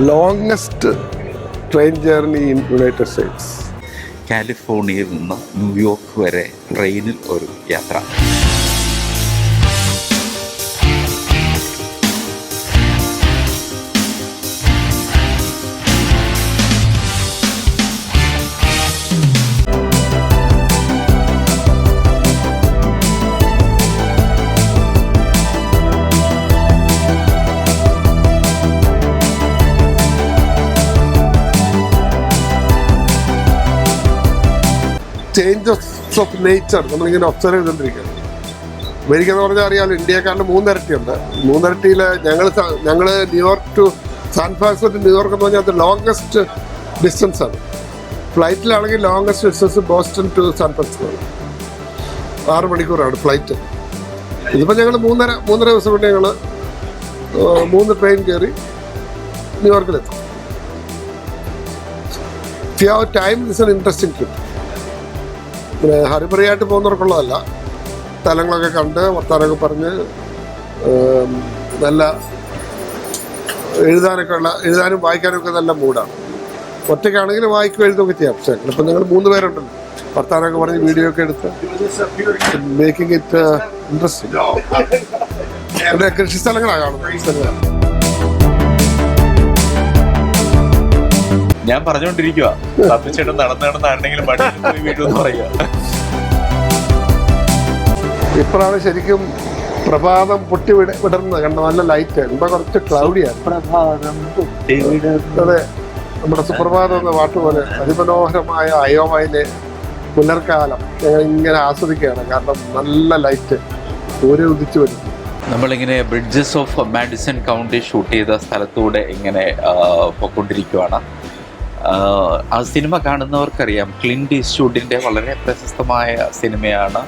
Longest train journey in United States. കാലിഫോർണിയയിൽ നിന്ന് New York വരെ ട്രെയിനിൽ ഒരു യാത്ര. ചേഞ്ചസ് ഓഫ് നേച്ചർ നമ്മളിങ്ങനെ ഒബ്സർവ് ചെയ്തുകൊണ്ടിരിക്കുകയാണ്. അമേരിക്ക എന്ന് പറഞ്ഞാൽ അറിയാമല്ലോ, ഇന്ത്യക്കാരുടെ 3 ഇരട്ടിയുണ്ട്. 3 ഇരട്ടിയിൽ ഞങ്ങൾ New York to San Francisco to New York എന്ന് പറഞ്ഞാൽ അത് ലോങ്സ്റ്റ് ഡിസ്റ്റൻസ് ആണ്. ഫ്ലൈറ്റിലാണെങ്കിൽ longest distance Boston to San Francisco 6 മണിക്കൂറാണ് ഫ്ലൈറ്റ്. ഇതിപ്പോൾ ഞങ്ങൾ 3.5 ദിവസം കൊണ്ട് ഞങ്ങൾ 3 ട്രെയിൻ കയറി ന്യൂയോർക്കിലെത്തും. If you have time this an interesting trip. പിന്നെ ഹരിബറിയായിട്ട് പോകുന്നവർക്കുള്ളതല്ല. സ്ഥലങ്ങളൊക്കെ കണ്ട് വർത്താനമൊക്കെ പറഞ്ഞ് നല്ല എഴുതാനും വായിക്കാനൊക്കെ നല്ല മൂഡാണ്. ഒറ്റയ്ക്കാണെങ്കിൽ വായിക്കും എഴുതുമൊക്കെ ചെയ്യാം. പക്ഷേ ഇപ്പം ഞങ്ങൾ 3 പേരുണ്ടല്ലോ, വർത്താനമൊക്കെ പറഞ്ഞ് വീഡിയോ ഒക്കെ എടുത്ത് മേക്കിംഗ് ഇറ്റ് ഇൻട്രസ്റ്റിംഗ്. പിന്നെ കൃഷി സ്ഥലങ്ങളാണ് കാണുന്നത്. ഞാൻ പറഞ്ഞോണ്ടിരിക്കുക തപ്പിച്ചേട്ടൻ നടന്നാണെങ്കിലും വീട്ടിൽ പറയാ. ഇപ്പോഴാണ് ശരിക്കും പ്രഭാതം പൊട്ടി വിടർന്നത്. കണ്ട നല്ല ലൈറ്റ്. ഇവിടെ കുറച്ച് ക്ലൗഡിയാണ്. അതെ, നമ്മുടെ സുപ്രഭാതം എന്ന പാട്ട് പോലെ അതിമനോഹരമായ അയോവയിലെ പുലർക്കാലം ഞങ്ങൾ ഇങ്ങനെ ആസ്വദിക്കുകയാണ്. കാരണം നല്ല ലൈറ്റ് സൂര്യൻ ഉദിച്ചു വരുന്നു. നമ്മളിങ്ങനെ bridges of Madison county shoot ചെയ്ത സ്ഥലത്തൂടെ ഇങ്ങനെ പോയിക്കൊണ്ടിരിക്കുകയാണ്. ആ സിനിമ കാണുന്നവർക്കറിയാം, ക്ലിൻറ്റ് ഈസ്റ്റ്വുഡിൻ്റെ വളരെ പ്രശസ്തമായ സിനിമയാണ്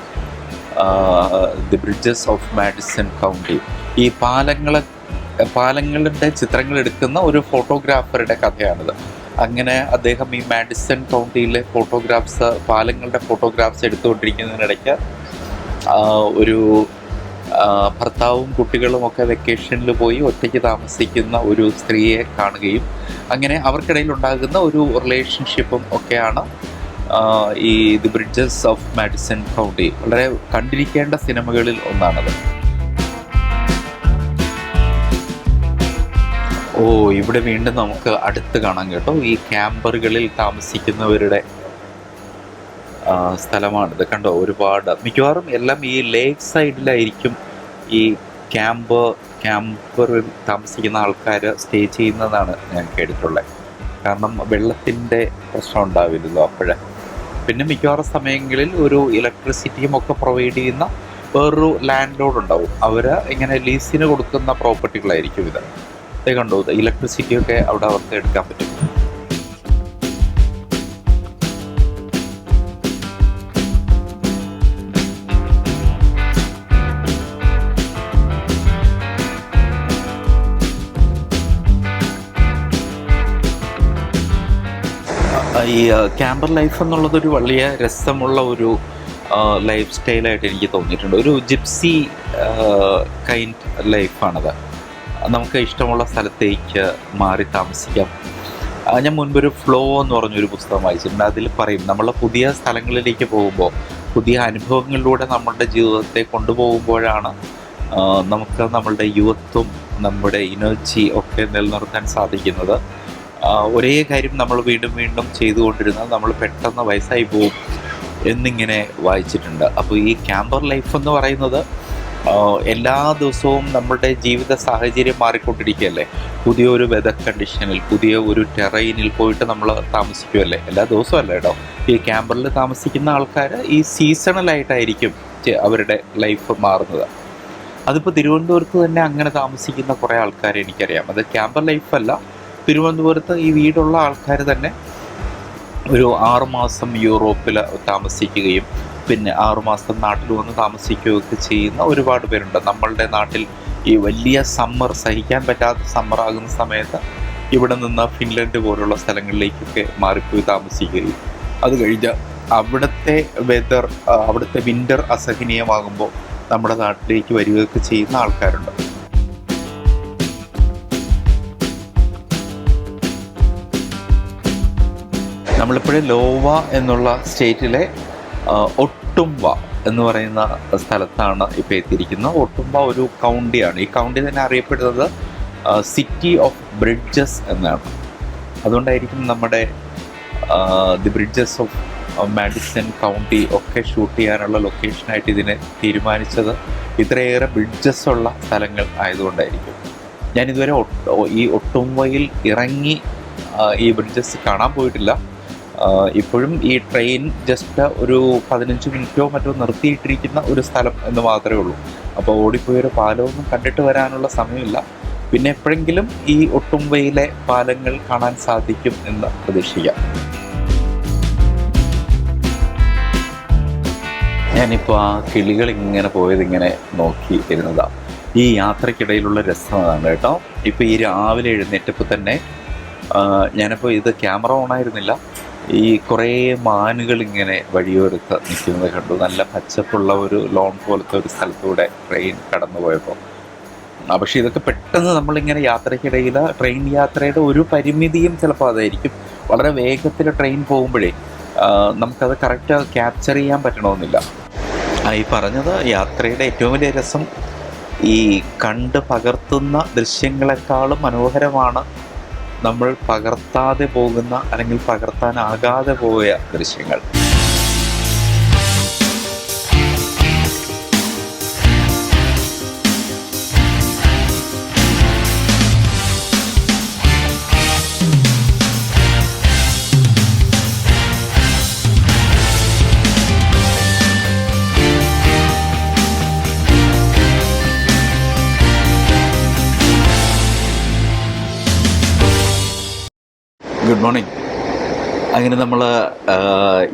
the bridges of Madison county. ഈ പാലങ്ങളുടെ ചിത്രങ്ങൾ എടുക്കുന്ന ഒരു ഫോട്ടോഗ്രാഫറുടെ കഥയാണിത്. അങ്ങനെ അദ്ദേഹം ഈ മാഡിസൺ കൗണ്ടിയിലെ പാലങ്ങളുടെ ഫോട്ടോഗ്രാഫ്സ് എടുത്തുകൊണ്ടിരിക്കുന്നതിനിടയ്ക്ക് ഒരു ഭർത്താവും കുട്ടികളും ഒക്കെ വെക്കേഷനിൽ പോയി ഒറ്റയ്ക്ക് താമസിക്കുന്ന ഒരു സ്ത്രീയെ കാണുകയും അങ്ങനെ അവർക്കിടയിൽ ഉണ്ടാകുന്ന ഒരു റിലേഷൻഷിപ്പും ഒക്കെയാണ് ഈ the bridges of Madison county. വളരെ കണ്ടിരിക്കേണ്ട സിനിമകളിൽ ഒന്നാണത്. ഇവിടെ വീണ്ടും നമുക്ക് അടുത്ത് കാണാം കേട്ടോ. ഈ ക്യാമ്പറുകളിൽ താമസിക്കുന്നവരുടെ സ്ഥലമാണിത്. കണ്ടോ, ഒരുപാട് മിക്കവാറും എല്ലാം ഈ ലേക്ക് സൈഡിലായിരിക്കും ഈ ക്യാമ്പറിൽ താമസിക്കുന്ന ആൾക്കാർ സ്റ്റേ ചെയ്യുന്നതാണ് ഞാൻ കേട്ടിട്ടുള്ളത്. കാരണം വെള്ളത്തിൻ്റെ പ്രശ്നം ഉണ്ടാവില്ലല്ലോ അപ്പോഴേ. പിന്നെ മിക്കവാറും സമയങ്ങളിൽ ഒരു ഇലക്ട്രിസിറ്റിയും ഒക്കെ പ്രൊവൈഡ് ചെയ്യുന്ന വേറൊരു ലാൻഡ് ലോഡ് ഉണ്ടാവും. അവർ ഇങ്ങനെ ലീസിന് കൊടുക്കുന്ന പ്രോപ്പർട്ടികളായിരിക്കും ഇത്. ഇത് കണ്ടോ, ഇലക്ട്രിസിറ്റിയൊക്കെ അവിടെ അവർക്ക് എടുക്കാൻ പറ്റും. ഈ ക്യാമ്പർ ലൈഫ് എന്നുള്ളതൊരു വലിയ രസമുള്ള ഒരു ലൈഫ് സ്റ്റൈലായിട്ട് എനിക്ക് തോന്നിയിട്ടുണ്ട്. ഒരു ജിപ്സി കൈൻഡ് ലൈഫാണത്. നമുക്ക് ഇഷ്ടമുള്ള സ്ഥലത്തേക്ക് മാറി താമസിക്കാം. ഞാൻ മുൻപൊരു ഫ്ലോ എന്ന് പറഞ്ഞൊരു പുസ്തകം വായിച്ചിട്ടുണ്ട്. അതിൽ പറയും, നമ്മൾ പുതിയ സ്ഥലങ്ങളിലേക്ക് പോകുമ്പോൾ, പുതിയ അനുഭവങ്ങളിലൂടെ നമ്മളുടെ ജീവിതത്തെ കൊണ്ടുപോകുമ്പോഴാണ് നമുക്ക് നമ്മളുടെ യുവത്വം, നമ്മുടെ എനർജി ഒക്കെ നിലനിർത്താൻ സാധിക്കുന്നത്. ഒരേ കാര്യം നമ്മൾ വീണ്ടും വീണ്ടും ചെയ്തുകൊണ്ടിരുന്നത് നമ്മൾ പെട്ടെന്ന് വയസ്സായി പോകും എന്നിങ്ങനെ വായിച്ചിട്ടുണ്ട്. അപ്പോൾ ഈ ക്യാമ്പർ ലൈഫ് എന്ന് പറയുന്നത് എല്ലാ ദിവസവും നമ്മുടെ ജീവിത സാഹചര്യം മാറിക്കൊണ്ടിരിക്കുകയല്ലേ. പുതിയൊരു വെതർ കണ്ടീഷനിൽ, പുതിയ ഒരു ടെറൈനിൽ പോയിട്ട് നമ്മൾ താമസിക്കുമല്ലേ. എല്ലാ ദിവസവും അല്ല കേട്ടോ. ഈ ക്യാമ്പറിൽ താമസിക്കുന്ന ആൾക്കാർ ഈ സീസണലായിട്ടായിരിക്കും അവരുടെ ലൈഫ് മാറുന്നത്. അതിപ്പോൾ തിരുവനന്തപുരത്ത് തന്നെ അങ്ങനെ താമസിക്കുന്ന കുറേ ആൾക്കാരെ എനിക്കറിയാം. അത് ക്യാമ്പർ ലൈഫല്ല. തിരുവനന്തപുരത്ത് ഈ വീടുള്ള ആൾക്കാർ തന്നെ ഒരു 6 മാസം യൂറോപ്പിൽ താമസിക്കുകയും പിന്നെ 6 മാസം നാട്ടിൽ വന്ന് താമസിക്കുകയൊക്കെ ചെയ്യുന്ന ഒരുപാട് പേരുണ്ട്. നമ്മളുടെ നാട്ടിൽ ഈ വലിയ സമ്മർ, സഹിക്കാൻ പറ്റാത്ത സമ്മർ ആകുന്ന സമയത്ത് ഇവിടെ നിന്ന് ഫിൻലൻഡ് പോലുള്ള സ്ഥലങ്ങളിലേക്കൊക്കെ മാറിപ്പോയി താമസിക്കുകയും അത് കഴിഞ്ഞ് അവിടുത്തെ വിൻ്റർ അസഹനീയമാകുമ്പോൾ നമ്മുടെ നാട്ടിലേക്ക് വരികയൊക്കെ ചെയ്യുന്ന ആൾക്കാരുണ്ട്. നമ്മളിപ്പോഴും ലോവ എന്നുള്ള സ്റ്റേറ്റിലെ ഒട്ടുംബ എന്ന് പറയുന്ന സ്ഥലത്താണ് ഇപ്പോൾ എത്തിയിരിക്കുന്നത്. ഒട്ടുംബ ഒരു കൗണ്ടിയാണ്. ഈ കൗണ്ടി തന്നെ അറിയപ്പെടുന്നത് സിറ്റി ഓഫ് ബ്രിഡ്ജസ് എന്നാണ്. അതുകൊണ്ടായിരിക്കും നമ്മുടെ the bridges of Madison county ഒക്കെ ഷൂട്ട് ചെയ്യാനുള്ള ലൊക്കേഷനായിട്ട് ഇതിനെ തീരുമാനിച്ചത് ഇത്രയേറെ ബ്രിഡ്ജസ് ഉള്ള സ്ഥലങ്ങൾ ആയതുകൊണ്ടായിരിക്കും. ഞാനിതുവരെ ഈ ഒട്ടുംബയിൽ ഇറങ്ങി ഈ ബ്രിഡ്ജസ് കാണാൻ പോയിട്ടില്ല. ഇപ്പോഴും ഈ ട്രെയിൻ ജസ്റ്റ് ഒരു 15 മിനിറ്റോ മറ്റോ നിർത്തിയിട്ടിരിക്കുന്ന ഒരു സ്ഥലം എന്ന് മാത്രമേ ഉള്ളൂ. അപ്പോൾ ഓടിപ്പോയൊരു പാലമൊന്നും കണ്ടിട്ട് വരാനുള്ള സമയമില്ല. പിന്നെ എപ്പോഴെങ്കിലും ഈ ഒട്ടുംബയിലെ പാലങ്ങൾ കാണാൻ സാധിക്കും എന്ന് പ്രതീക്ഷിക്കാം. ഞാനിപ്പോൾ ആ കിളികൾ ഇങ്ങനെ പോയതിങ്ങനെ നോക്കി ഇരുന്നതാണ്. ഈ യാത്രക്കിടയിലുള്ള രസമാണ് കേട്ടോ. ഇപ്പോൾ ഈ രാവിലെ എഴുന്നേറ്റപ്പോൾ തന്നെ ഞാനിപ്പോൾ ഇത് ക്യാമറ ഓണായിരുന്നില്ല, ഈ കുറേ മാനുകൾ ഇങ്ങനെ വഴിയോരത്ത് നിൽക്കുന്നത് കണ്ടു. നല്ല പച്ചപ്പുള്ള ഒരു ലോൺ പോലത്തെ ഒരു സ്ഥലത്തൂടെ ട്രെയിൻ കടന്നു പോയപ്പോൾ. പക്ഷേ ഇതൊക്കെ പെട്ടെന്ന് നമ്മളിങ്ങനെ യാത്രക്കിടയിൽ ട്രെയിൻ യാത്രയുടെ ഒരു പരിമിതിയും ചിലപ്പോൾ അതായിരിക്കും. വളരെ വേഗത്തിൽ ട്രെയിൻ പോകുമ്പോഴേ നമുക്കത് കറക്റ്റ് ക്യാപ്ചർ ചെയ്യാൻ പറ്റണമെന്നില്ല. ഈ പറഞ്ഞത് യാത്രയുടെ ഏറ്റവും വലിയ രസം ഈ കണ്ട് പകർത്തുന്ന ദൃശ്യങ്ങളെക്കാളും മനോഹരമാണ് നമ്മൾ പകർത്താതെ പോകുന്ന അല്ലെങ്കിൽ പകർത്താനാകാതെ പോയ ദൃശ്യങ്ങൾ. Good morning. അങ്ങനെ നമ്മൾ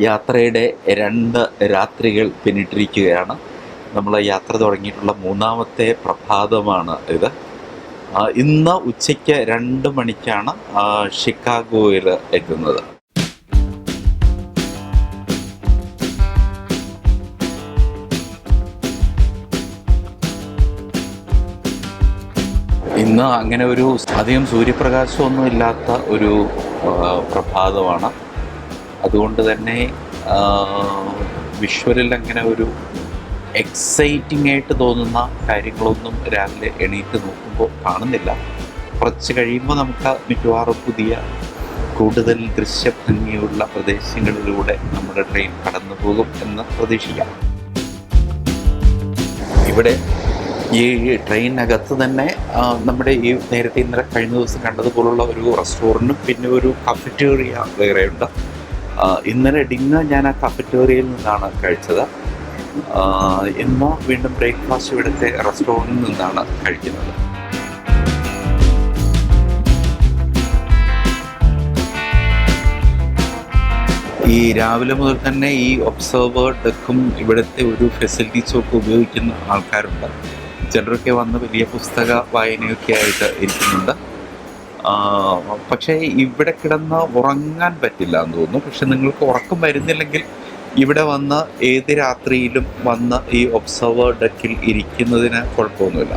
യാത്രയുടെ 2 രാത്രികൾ പിന്നിട്ടിരിക്കുകയാണ്. നമ്മൾ യാത്ര തുടങ്ങിയിട്ടുള്ള 3ാമത്തെ പ്രഭാതമാണ് ഇത്. ഇന്ന് ഉച്ചയ്ക്ക് 2 മണിക്കാണ് ഷിക്കാഗോയിൽ എത്തുന്നത്. ഇന്ന് അങ്ങനെ ഒരു അധികം സൂര്യപ്രകാശമൊന്നും ഇല്ലാത്ത ഒരു പ്രഭാതമാണ്. അതുകൊണ്ട് തന്നെ വിഷ്വലിൽ അങ്ങനെ ഒരു എക്സൈറ്റിംഗ് ആയിട്ട് തോന്നുന്ന കാര്യങ്ങളൊന്നും രാവിലെ എണീറ്റ് നോക്കുമ്പോൾ കാണുന്നില്ല. കുറച്ച് കഴിയുമ്പോൾ നമുക്ക് മിക്കവാറും പുതിയ കൂടുതൽ ദൃശ്യഭംഗിയുള്ള പ്രദേശങ്ങളിലൂടെ നമ്മുടെ ട്രെയിൻ കടന്നു പോകും എന്ന് പ്രതീക്ഷിക്കാം. ഇവിടെ ഈ ട്രെയിനകത്ത് തന്നെ നമ്മുടെ ഈ നേരത്തെ ഇന്നലെ കഴിഞ്ഞ ദിവസം കണ്ടതുപോലുള്ള ഒരു റെസ്റ്റോറൻറ്റും പിന്നെ ഒരു കഫറ്റേറിയ വേറെയുണ്ട്. ഇന്നലെ ഡിന്നർ ഞാൻ ആ കഫറ്റേറിയയിൽ നിന്നാണ് കഴിച്ചത്. ഇന്ന് വീണ്ടും ബ്രേക്ക്ഫാസ്റ്റ് ഇവിടുത്തെ റെസ്റ്റോറൻറ്റിൽ നിന്നാണ് കഴിക്കുന്നത്. ഈ രാവിലെ മുതൽ തന്നെ ഈ ഒബ്സർവർ ഡെക്കും ഇവിടുത്തെ ഒരു ഫെസിലിറ്റീസും ഒക്കെ ഉപയോഗിക്കുന്ന ആൾക്കാരുണ്ട്. ചിലരൊക്കെ വന്ന് വലിയ പുസ്തക വായനയൊക്കെ ആയിട്ട് ഇരിക്കുന്നുണ്ട്. പക്ഷേ ഇവിടെ കിടന്ന് ഉറങ്ങാൻ പറ്റില്ല എന്ന് തോന്നുന്നു. പക്ഷെ നിങ്ങൾക്ക് ഉറക്കം വരുന്നില്ലെങ്കിൽ ഇവിടെ വന്ന് ഏത് രാത്രിയിലും വന്ന് ഈ ഒബ്സർവർ ഡെക്കിൽ ഇരിക്കുന്നതിന് കുഴപ്പമൊന്നുമില്ല.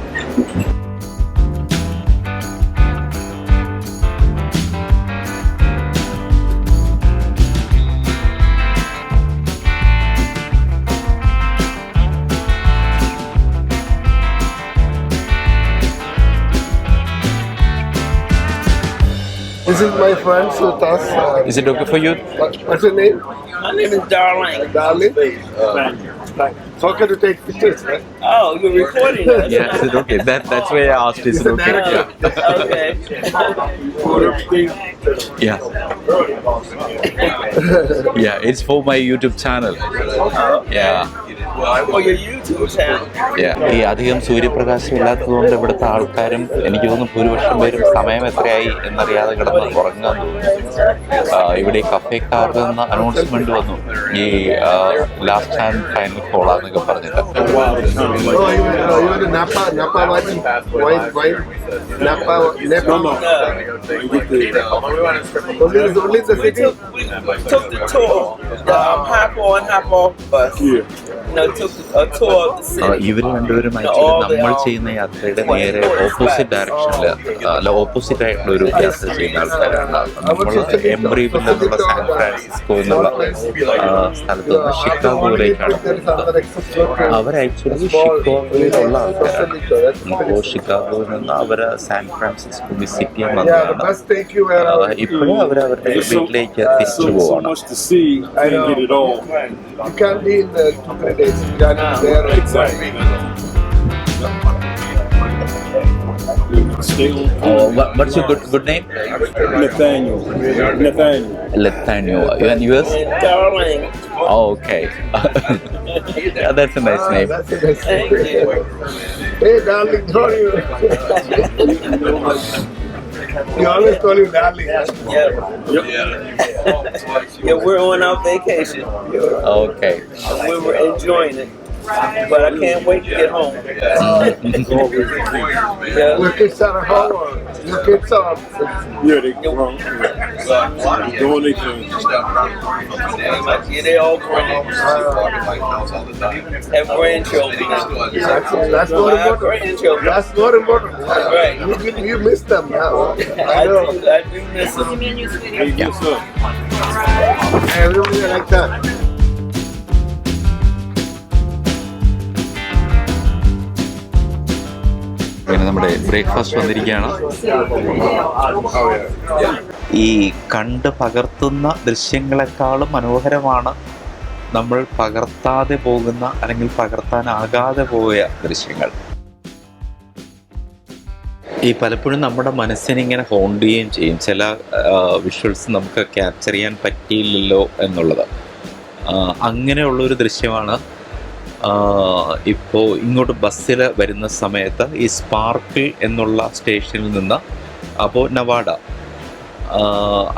This is my friend Sutas. Is it okay for you? What's your name? My name is Darling. Darling. It's okay to take pictures, right? Oh, you're recording us? Yeah, is it okay? That's why I asked. Is it okay? Okay. Yeah. Yeah, it's for my YouTube channel. Yeah. For your YouTube channel. ഈ അധികം സൂര്യപ്രകാശം ഇല്ലാത്തതുകൊണ്ട് ഇവിടുത്തെ ആൾക്കാരും എനിക്ക് തോന്നുന്നു ഭൂരിപക്ഷം പേരും സമയം എത്രയായി എന്നറിയാതെ കിടന്ന് ഉറങ്ങാൻ തോന്നുന്നു. ഇവിടെ ഈ കഫേക്കാർക്ക് നിന്ന് അനൗൺസ്മെന്റ് വന്നു, ഈ ലാസ്റ്റ് ആൻഡ് ഫൈനൽ കോളാന്നൊക്കെ പറഞ്ഞിട്ട്. We took the tour, the hop on, hop off bus. You know, took a tour of the city. ഇവർ രണ്ടുപേരും ആക്ച്വലി നമ്മൾ ചെയ്യുന്ന യാത്രയുടെ നേരെ ഓപ്പോസിറ്റ് ഡയറക്ഷനിൽ അല്ല ഓപ്പോസിറ്റ് ആയിട്ടുള്ള ഒരു യാത്ര ചെയ്യുന്ന ആൾക്കാരാണ്. നമ്മൾ എംബ്രീവിൽ നിന്നുള്ള സാൻ ഫ്രാൻസിസ്കോ എന്നുള്ള സ്ഥലത്ത് നിന്ന് ഷിക്കാഗോയിലേക്കാണ് പോകുന്നത്. അവർ ആക്ച്വലി ഷിക്കാഗോയിലുള്ള ആൾക്കാരാണ്. ഇപ്പോൾ ഷിക്കാഗോയിൽ നിന്ന് അവർ സാൻ ഫ്രാൻസിസ്കോ വിസിറ്റ് ചെയ്യാൻ വന്നതാണ്. ഇപ്പോഴും അവർ അവരുടെ വീട്ടിലേക്ക് തിരിച്ചു പോവാണ്. You can't be in there 2-3 days. You can't be there. Exactly. What's your good name? Nathaniel. Nathaniel. And yours? Darling. Oh, okay. Yeah, that's a nice name. That's a nice name. Hey, darling, how are you? You always call him darling. Yeah, we're on our vacation. Okay. We were enjoying it. But I can't wait to get home. Your kids are at home or your kids are... Yeah, they grown. Doing their thing. Yeah, they all grown. Have grandchildren. That's more important. Grandchildren. That's more important. Right. You miss them now. I do miss them. Hey, what's up? Everybody like that. പിന്നെ നമ്മുടെ breakfast വന്നിരിക്കുകയാണ്. ഈ കണ്ട് പകർത്തുന്ന ദൃശ്യങ്ങളെക്കാളും മനോഹരമാണ് നമ്മൾ പകർത്താതെ പോകുന്ന അല്ലെങ്കിൽ പകർത്താനാകാതെ പോയ ദൃശ്യങ്ങൾ. ഈ പലപ്പോഴും നമ്മുടെ മനസ്സിനിങ്ങനെ ഹോണ്ട് ചെയ്യുകയും ചെയ്യും. ചില വിഷ്വൽസ് നമുക്ക് ക്യാപ്ചർ ചെയ്യാൻ പറ്റിയില്ലല്ലോ എന്നുള്ളത്. അങ്ങനെയുള്ളൊരു ദൃശ്യമാണ് ഇപ്പോൾ ഇങ്ങോട്ട് ബസ്സിൽ വരുന്ന സമയത്ത് ഈ സ്പാർക്കിൾ എന്നുള്ള സ്റ്റേഷനിൽ നിന്ന് അപ്പോൾ നവാഡ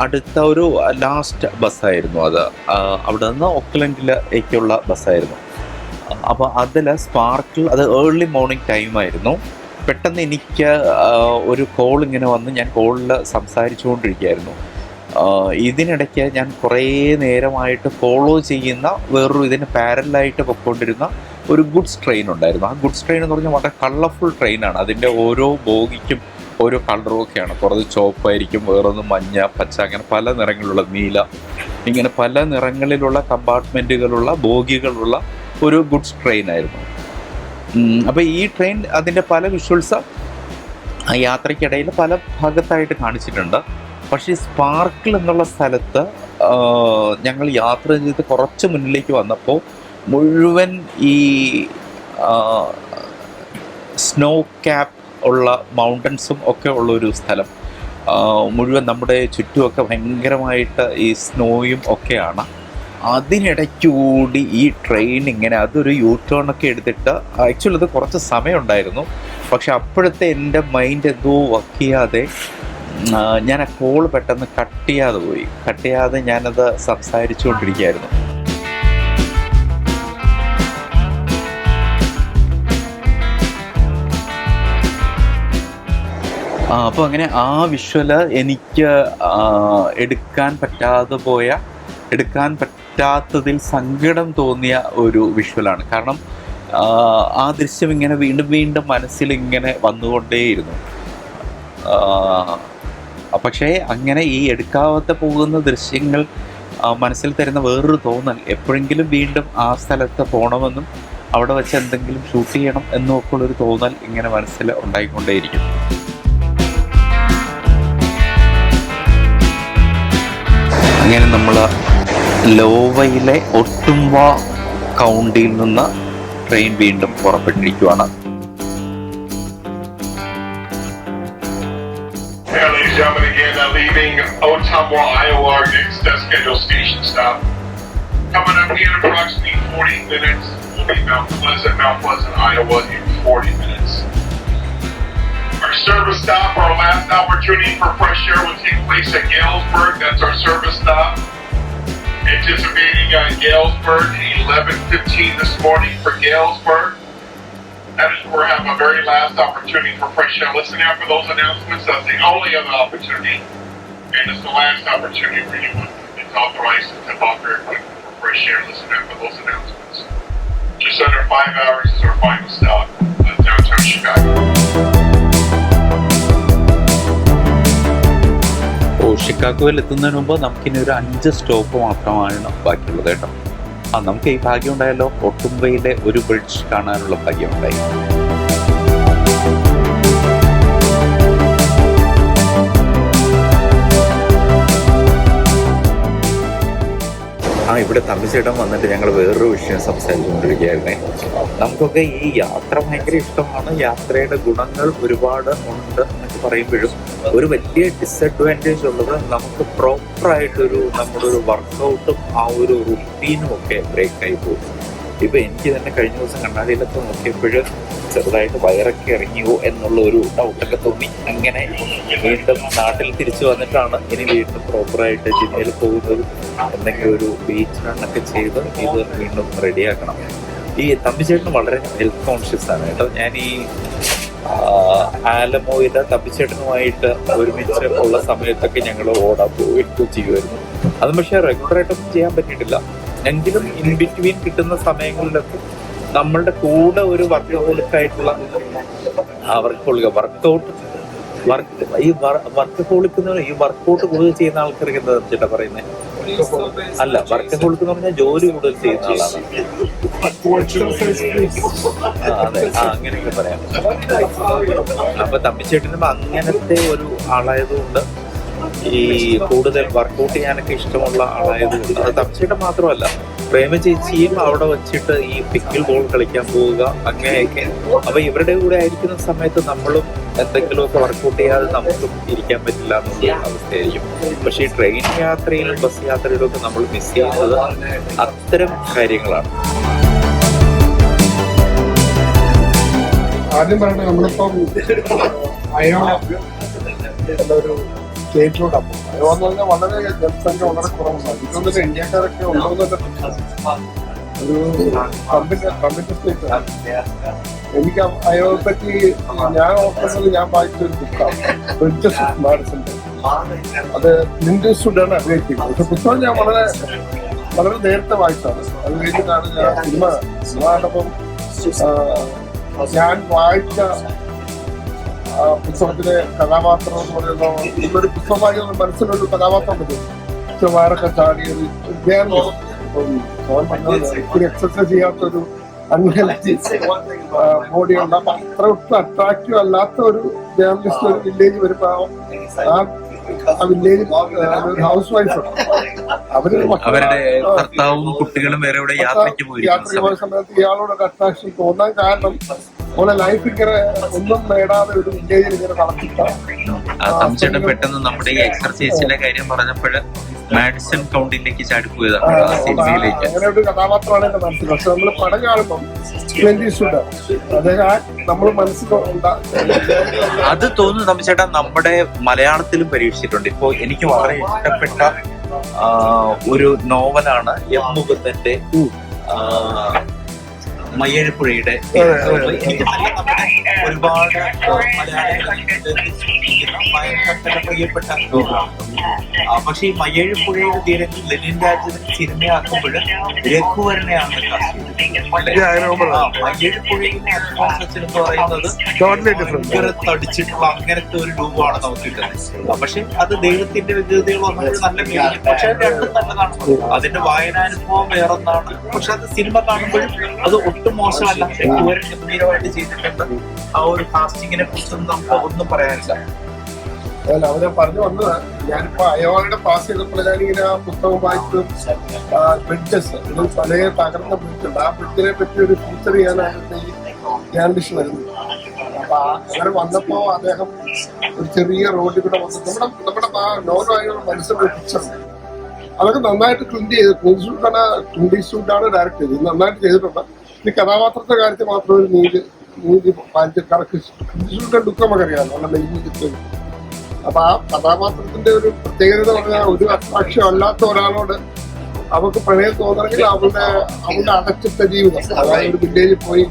അടുത്ത ഒരു ലാസ്റ്റ് ബസ്സായിരുന്നു അത്. അവിടെ നിന്ന് ഓക്ലൻഡിലേക്കുള്ള ബസ്സായിരുന്നു. അപ്പോൾ അതിൽ സ്പാർക്കിൾ അത് ഏർലി മോർണിംഗ് ടൈമായിരുന്നു. പെട്ടെന്ന് എനിക്ക് ഒരു കോൾ ഇങ്ങനെ വന്ന് ഞാൻ കോളിൽ സംസാരിച്ചുകൊണ്ടിരിക്കുകയായിരുന്നു. ഇതിനിടയ്ക്ക് ഞാൻ കുറേ നേരമായിട്ട് ഫോളോ ചെയ്യുന്ന വേറൊരു ഇതിന് പാരലായിട്ട് പൊയ്ക്കൊണ്ടിരുന്ന ഒരു ഗുഡ്സ് ട്രെയിൻ ഉണ്ടായിരുന്നു. ആ ഗുഡ്സ് ട്രെയിൻ എന്ന് പറഞ്ഞാൽ വളരെ കളർഫുൾ ട്രെയിനാണ്. അതിൻ്റെ ഓരോ ബോഗിക്കും ഓരോ കളറും ഒക്കെയാണ്. കുറച്ച് ചുവപ്പായിരിക്കും, വേറൊന്ന് മഞ്ഞ, പച്ച, അങ്ങനെ പല നിറങ്ങളിലുള്ള നീല, ഇങ്ങനെ പല നിറങ്ങളിലുള്ള കമ്പാർട്ട്മെൻറ്റുകളുള്ള ബോഗികളുള്ള ഒരു ഗുഡ്സ് ട്രെയിനായിരുന്നു. അപ്പോൾ ഈ ട്രെയിൻ അതിൻ്റെ പല വിഷ്വൽസ് ആ യാത്രയ്ക്കിടയിൽ പല ഭാഗത്തായിട്ട് കാണിച്ചിട്ടുണ്ട്. പക്ഷേ സ്പാർക്കിൾ എന്നുള്ള സ്ഥലത്ത് ഞങ്ങൾ യാത്ര ചെയ്ത് കുറച്ച് മുന്നിലേക്ക് വന്നപ്പോൾ മുഴുവൻ ഈ സ്നോ ക്യാപ്പ് ഉള്ള മൗണ്ടൻസും ഒക്കെ ഉള്ളൊരു സ്ഥലം. മുഴുവൻ നമ്മുടെ ചുറ്റുമൊക്കെ ഭയങ്കരമായിട്ട് ഈ സ്നോയും ഒക്കെയാണ്. അതിനിടയ്ക്കുകൂടി ഈ ട്രെയിൻ ഇങ്ങനെ അതൊരു യൂ ടേണൊക്കെ എടുത്തിട്ട് ആക്ച്വലി അത് കുറച്ച് സമയമുണ്ടായിരുന്നു. പക്ഷെ അപ്പോഴത്തെ എൻ്റെ മൈൻഡ് എന്തോ വർക്ക് ചെയ്യാതെ ഞാൻ ആ കോൾ പെട്ടെന്ന് കട്ട് ചെയ്യാതെ ഞാനത് സംസാരിച്ചുകൊണ്ടിരിക്കുകയായിരുന്നു. അപ്പോൾ അങ്ങനെ ആ വിഷ്വല് എനിക്ക് എടുക്കാൻ പറ്റാത്തതിൽ സങ്കടം തോന്നിയ ഒരു വിഷ്വലാണ്. കാരണം ആ ദൃശ്യം ഇങ്ങനെ വീണ്ടും മനസ്സിലിങ്ങനെ വന്നുകൊണ്ടേയിരുന്നു. പക്ഷേ അങ്ങനെ ഈ എടുക്കാതെ പോകുന്ന ദൃശ്യങ്ങൾ മനസ്സിൽ തരുന്ന വേറൊരു തോന്നൽ എപ്പോഴെങ്കിലും വീണ്ടും ആ സ്ഥലത്ത് പോകണമെന്നും അവിടെ വെച്ച് എന്തെങ്കിലും ഷൂട്ട് ചെയ്യണം എന്നും ഒക്കെ ഉള്ളൊരു തോന്നൽ ഇങ്ങനെ മനസ്സിൽ ഉണ്ടായിക്കൊണ്ടേയിരിക്കും. അങ്ങനെ നമ്മൾ ലോവയിലെ ഒട്ടുംവ കൗണ്ടിയിൽ നിന്ന് ട്രെയിൻ വീണ്ടും പുറപ്പെട്ടിരിക്കുകയാണ്. Again, leaving Ottumwa, Iowa, our next scheduled station stop. Coming up here in approximately 40 minutes, we'll be Mount Pleasant, Iowa in 40 minutes. Our service stop, our last opportunity for fresh air will take place at Galesburg. That's our service stop. Anticipating Galesburg, 11:15 this morning for Galesburg. That is where we have a very last opportunity for fresh air. Listen out for those announcements. That's the only other opportunity. And it's the last opportunity for anyone that's authorized to talk or equipment for fresh air. Listen out for those announcements. Just under 5 hours is our final stop, downtown Chicago. ഷിക്കാഗോയിൽ എത്തുന്നതിന് മുമ്പ് നമുക്കിനി ഒരു 5 stop മാത്രമാണ് ബാക്കിയുള്ളത് കേട്ടോ. നമുക്ക് ഈ ഭാഗ്യം ഉണ്ടായല്ലോ, ഒട്ടുംബയിലെ ഒരു ബ്രിഡ്ജ് കാണാനുള്ള ഭാഗ്യം ഉണ്ടായി. ഇവിടെ തമ്മിച്ചേട്ടൻ വന്നിട്ട് ഞങ്ങൾ വേറൊരു വിഷയം സംസാരിച്ചുകൊണ്ടിരിക്കുകയായിരുന്നേ. നമുക്കൊക്കെ ഈ യാത്ര ഭയങ്കര ഇഷ്ടമാണ്, യാത്രയുടെ ഗുണങ്ങൾ ഒരുപാട് ഉണ്ട് എന്നൊക്കെ പറയുമ്പോഴും ഒരു വലിയ ഡിസഡ്വാൻറ്റേജ് ഉള്ളത് നമുക്ക് പ്രോപ്പറായിട്ടൊരു നമ്മുടെ ഒരു വർക്കൗട്ടും ആ ഒരു റുട്ടീനും ഒക്കെ ബ്രേക്കായി പോകും. ഇപ്പം എനിക്ക് തന്നെ കഴിഞ്ഞ ദിവസം കണ്ണാടിയിലൊക്കെ നോക്കിയപ്പോൾ ചെറുതായിട്ട് വയറൊക്കെ ഇറങ്ങിയോ എന്നുള്ള ഒരു ഡൗട്ടൊക്കെ തോന്നി. അങ്ങനെ വീണ്ടും നാട്ടിൽ തിരിച്ചു വന്നിട്ടാണ് ഇനി വീണ്ടും പ്രോപ്പറായിട്ട് ജിമ്മയിൽ പോകുന്നത്. എന്തെങ്കിലും ഒരു ബീച്ച് റണ്ണൊക്കെ ചെയ്ത് ഇത് വീണ്ടും റെഡിയാക്കണം. ഈ തമ്പിച്ചേട്ടന് വളരെ ഹെൽത്ത് കോൺഷ്യസ് ആണ് കേട്ടോ. ഞാൻ ഈ ആലമോയിലെ തമ്പിച്ചേട്ടനുമായിട്ട് ഒരുമിച്ച് ഉള്ള സമയത്തൊക്കെ ഞങ്ങൾ ഓടാൻ പോയിട്ട് ചെയ്യുമായിരുന്നു. അത് പക്ഷേ റെഗുലറായിട്ടൊന്നും ചെയ്യാൻ പറ്റിയിട്ടില്ല. എങ്കിലും ഇൻ ബിറ്റ്വീൻ കിട്ടുന്ന സമയങ്ങളിലൊക്കെ നമ്മളുടെ കൂടെ ഒരു വർക്കഹോളിക്കായിട്ടുള്ള ഈ വർക്കൗട്ട് കൂടുതൽ ചെയ്യുന്ന ആൾക്കാർക്ക് എന്താ ചേട്ടാ പറയുന്നത്? അല്ല, വർക്കഹോളിക് എന്ന് പറഞ്ഞാൽ ജോലി കൂടുതൽ ചെയ്യുന്ന ആളാണ്. അതെ, അങ്ങനെയൊക്കെ പറയാം. അപ്പൊ തമ്മിച്ചേട്ടനും അങ്ങനത്തെ ഒരു ആളായതുകൊണ്ട് ഈ കൂടുതൽ വർക്കൗട്ട് ചെയ്യാനൊക്കെ ഇഷ്ടമുള്ള ആളായതുകൊണ്ട് അത് തമ്മിച്ചേട്ടൻ മാത്രമല്ല, പ്രേമ ചേച്ചിയും അവിടെ വെച്ചിട്ട് ഈ പിക്കിൾ ബോൾ കളിക്കാൻ പോവുക അങ്ങനെയൊക്കെ. അപ്പൊ ഇവരുടെ കൂടെ ആയിരിക്കുന്ന സമയത്ത് നമ്മളും എന്തെങ്കിലുമൊക്കെ വർക്കൗട്ട് ചെയ്യാതെ നമുക്കും ഇരിക്കാൻ പറ്റില്ല എന്നുള്ള അവസ്ഥയായിരിക്കും. പക്ഷേ ഈ ട്രെയിൻ യാത്രയിലും ബസ് യാത്രയിലും ഒക്കെ നമ്മൾ മിസ് ചെയ്യുന്നത് അത്തരം കാര്യങ്ങളാണ്. ആദ്യം പറയട്ടെ, നമ്മളിപ്പം ഒരു സ്റ്റേറ്റിലോട്ട് അപ്പം അയോന്ന് പറഞ്ഞാൽ വളരെ ജനസംഖ്യ വളരെ കുറവുണ്ടാകും. ഇതൊന്നും ഇന്ത്യക്കാരൊക്കെ ഉണ്ടോന്നൊക്കെ ഒരു ട്രംപിന്റെ സ്റ്റേറ്റ്. എനിക്ക് അയോയെ പറ്റി ഞാൻ ഓർക്കുന്നത്, ഞാൻ വായിച്ചൊരു ബുക്കാണ് ബ്രിഡ്ജസ് ഓഫ് മാഡിസന്റെ. അത് ലിൻഡ് ഈസ്റ്റ്വുഡാണ് അഭിനയിക്കുന്നത്. പക്ഷെ പുസ്തകം ഞാൻ വളരെ വളരെ നേരത്തെ വായിച്ചതാണ്. അത് കഴിഞ്ഞിട്ടാണ് ഞാൻ സിനിമ കണ്ടപ്പം ഞാൻ വായിച്ച പുസ്തകത്തിലെ കഥാപാത്രം എന്ന് പറയുന്നത് ഇന്നൊരു പുസ്തകമായി മനസ്സിലൊരു കഥാപാത്രം പറ്റും. വയറൊക്കെ ചാടി ഒരു എക്സസൈസ് ചെയ്യാത്തൊരു അൺഹെൽത്തി ബോഡിയുണ്ട്. അപ്പൊ അത്ര ഒട്ടും അട്രാക്റ്റീവ് അല്ലാത്ത ഒരു ജേർണലിസ്റ്റ് ഒരു വില്ലേജ് വരുമ്പോ ആ വില്ലേജിൽ ഒരു ഹൗസ് വൈഫ് ഉണ്ട്. അവരുടെ ഭർത്താവും കുട്ടികളും വേറെ യാത്രയ്ക്ക് പോയ സമയത്ത് ഇയാളോടൊക്കെ അട്രാക്ഷൻ തോന്നാൻ കാരണം ഓളെ ലൈഫ് ഇങ്ങനെ ഒന്നും നേടാതെ ഒരു വില്ലേജിൽ ഇങ്ങനെ നടത്തിയിട്ടാണ്. പെട്ടെന്ന് നമ്മുടെ ഈ എക്സർസൈസിന്റെ കാര്യം പറഞ്ഞപ്പോൾ മാഡിസൺ കൗണ്ടിലേക്ക് ചാടിപ്പോയതാണ് സിനിമയിലേക്ക്. അങ്ങനെ ഒരു കഥാപാത്രമാണ് എന്റെ മനസ്സിൽ. പക്ഷെ നമ്മൾ പടം കാണുമ്പോൾ അദ്ദേഹം നമ്മൾ മനസ്സിലുണ്ടാ അത് തോന്നുന്നു. തമ്മിച്ചേട്ടാ നമ്മുടെ മലയാളത്തിലും പരീക്ഷിച്ചിട്ടുണ്ട്. ഇപ്പോ എനിക്ക് വളരെ ഇഷ്ടപ്പെട്ട ഒരു നോവലാണ് എം മുകുന്ദന്റെ മയ്യഴിപ്പുഴയുടെ. എനിക്ക് നല്ല നമ്മുടെ ഒരുപാട് പ്രിയപ്പെട്ട നോവലാണ്. പക്ഷെ ഈ മയ്യഴിപ്പുഴയുടെ തീരത്തിൽ ലെനിൻ രാജൻ സിനിമയാക്കുമ്പോൾ രഘുവരനെയാണ് മയ്യഴിപ്പുഴയിലെ അൽഫോൺസ് അച്ഛൻ എന്ന് പറയുന്നത് തടിച്ചിട്ടുള്ള അങ്ങനത്തെ ഒരു രൂപമാണ് നമുക്ക് കിട്ടുന്നത്. പക്ഷെ അത് ദൈവത്തിന്റെ വിദ്യതകൾ വന്നത് നല്ല മീനിങ്. പക്ഷെ രണ്ടും നല്ലതാണ്. അതിന്റെ വായനാനുഭവം വേറൊന്നാണ്. പക്ഷെ അത് സിനിമ കാണുമ്പോഴും അത് ഒട്ടും മോശമല്ല. രഘുവരൻ ഗംഭീരമായിട്ട് ചെയ്തിട്ടുണ്ട്. ആ ഒരു കാസ്റ്റിങ്ങിനെ കുറിച്ചൊന്നും നമുക്ക് ഒന്നും പറയാനില്ല. അവരെ പറഞ്ഞു വന്നത്, ഞാനിപ്പോ അയോയുടെ പാസ് ചെയ്തപ്പോൾ ഞാനിങ്ങനെ ആ പുസ്തകം വായിച്ചു. ബ്രിഡ്ജസ്, ഇത് പല തകർന്ന ബ്രിഡ്ജുണ്ട്. ആ ബ്രിഡ്ജിനെ പറ്റി ഒരു ഫീച്ചർ ചെയ്യാനായിട്ട് ഈ ജേർണലിസ്റ്റ് വരുന്നത്. അപ്പൊ അങ്ങനെ വന്നപ്പോ അദ്ദേഹം ഒരു ചെറിയ റോഡിൽ കൂടെ വന്നു. നമ്മുടെ നോർമലായുള്ള മനസ്സിലൊരു പിക്ചറുണ്ട്. അതൊക്കെ നന്നായിട്ട് ക്ലിൻഡ് ഈസ്റ്റ്വുഡാണ് ഡയറക്ട് ചെയ്തത്. നന്നായിട്ട് ചെയ്തിട്ടുണ്ട്. ഈ കഥാപാത്രത്തെ കാര്യത്തിൽ മാത്രം ഒരു നീതി പാലിച്ച് കറക്റ്റ് ദുഃഖം നമുക്കറിയാം. നല്ല നെയ്യ്. അപ്പൊ ആ കഥാപാത്രത്തിന്റെ ഒരു പ്രത്യേകത എന്ന് പറഞ്ഞാൽ ഒരു അട്രാക്ഷൻ അല്ലാത്ത ഒരാളോട് അവൾക്ക് പ്രണയം തോന്നണമെങ്കിൽ അവളുടെ അടച്ചിട്ട ജീവിതം, അതായത് ഒരു വില്ലേജിൽ പോയി